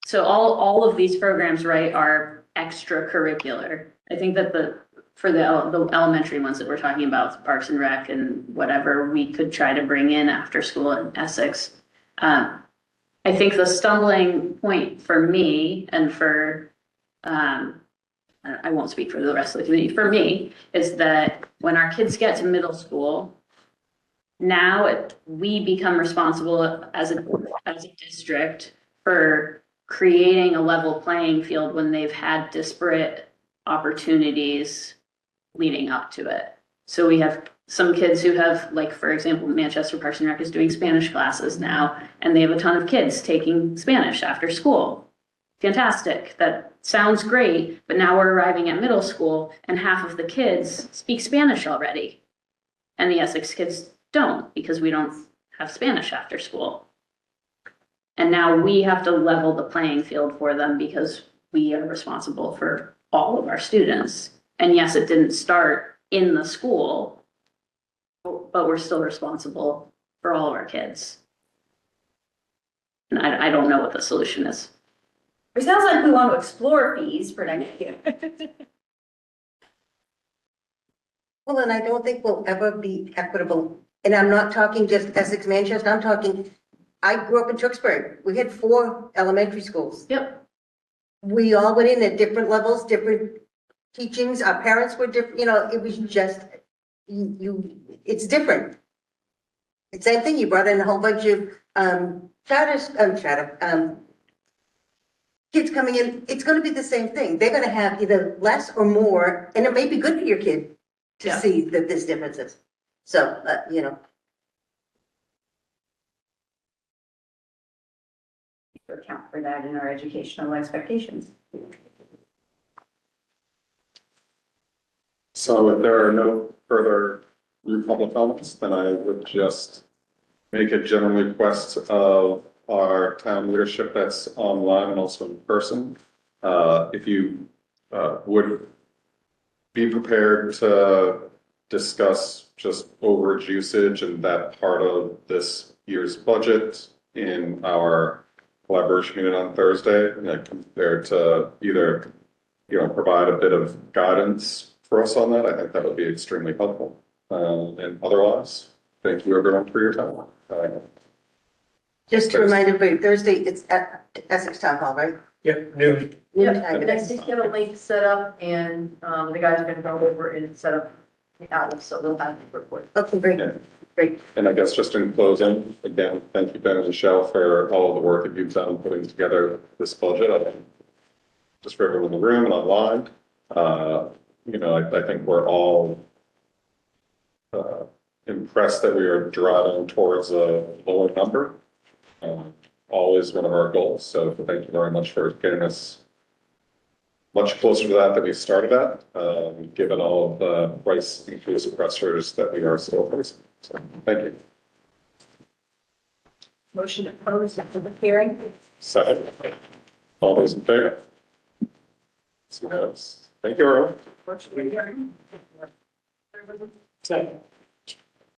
so all of these programs, right, are extracurricular. I think that for the elementary ones that we're talking about, Parks and Rec and whatever, we could try to bring in after school in Essex. I think the stumbling point for me and for, I won't speak for the rest of the community, for me, is that when our kids get to middle school, now we become responsible as a district for creating a level playing field when they've had disparate opportunities leading up to it. So we have some kids who have, like, for example, Manchester Parks and Rec is doing Spanish classes now, and they have a ton of kids taking Spanish after school. Fantastic. That sounds great, but now we're arriving at middle school and half of the kids speak Spanish already. And the Essex kids don't, because we don't have Spanish after school. And now we have to level the playing field for them because we are responsible for all of our students. And yes, it didn't start in the school, but we're still responsible for all of our kids. And I don't know what the solution is. it sounds like we want to explore fees for next year. Well, and I don't think we'll ever be equitable. And I'm not talking just Essex, Manchester, I'm talking, I grew up in Tewksbury. We had 4 elementary schools. Yep. We all went in at different levels, different teachings. Our parents were different, you know, it was just, it's different. It's the same thing. You brought in a whole bunch of, kids coming in. It's going to be the same thing. They're going to have either less or more, and it may be good for your kid to Yeah. see that there's differences. So, you know. To account for that in our educational expectations. So if there are no further public comments, then I would just make a general request of our town leadership that's online and also in person. If you would be prepared to discuss just overage usage and that part of this year's budget in our collaboration meeting on Thursday, and compared to either, provide a bit of guidance for us on that, I think that would be extremely helpful. And otherwise, thank you everyone for your time. Just to remind everybody, Thursday, it's at Essex Town Hall, right? Yep, noon. Yeah, next week get a link set up and, the guys are gonna go over and set up the outlets, so they'll have the report. Okay, great. Yeah. Great. And I guess just in closing, again, thank you, Ben and Michelle, for all of the work that you've done putting together this budget. I think just for everyone in the room and online, I think we're all impressed that we are driving towards a lower number. Always one of our goals. So thank you very much for getting us much closer to that than we started at, given all of the price increase pressures that we are still facing. So thank you. Motion to close the public hearing. Second. All those in favor? Thank you, everyone. Motion to adjourn. Second.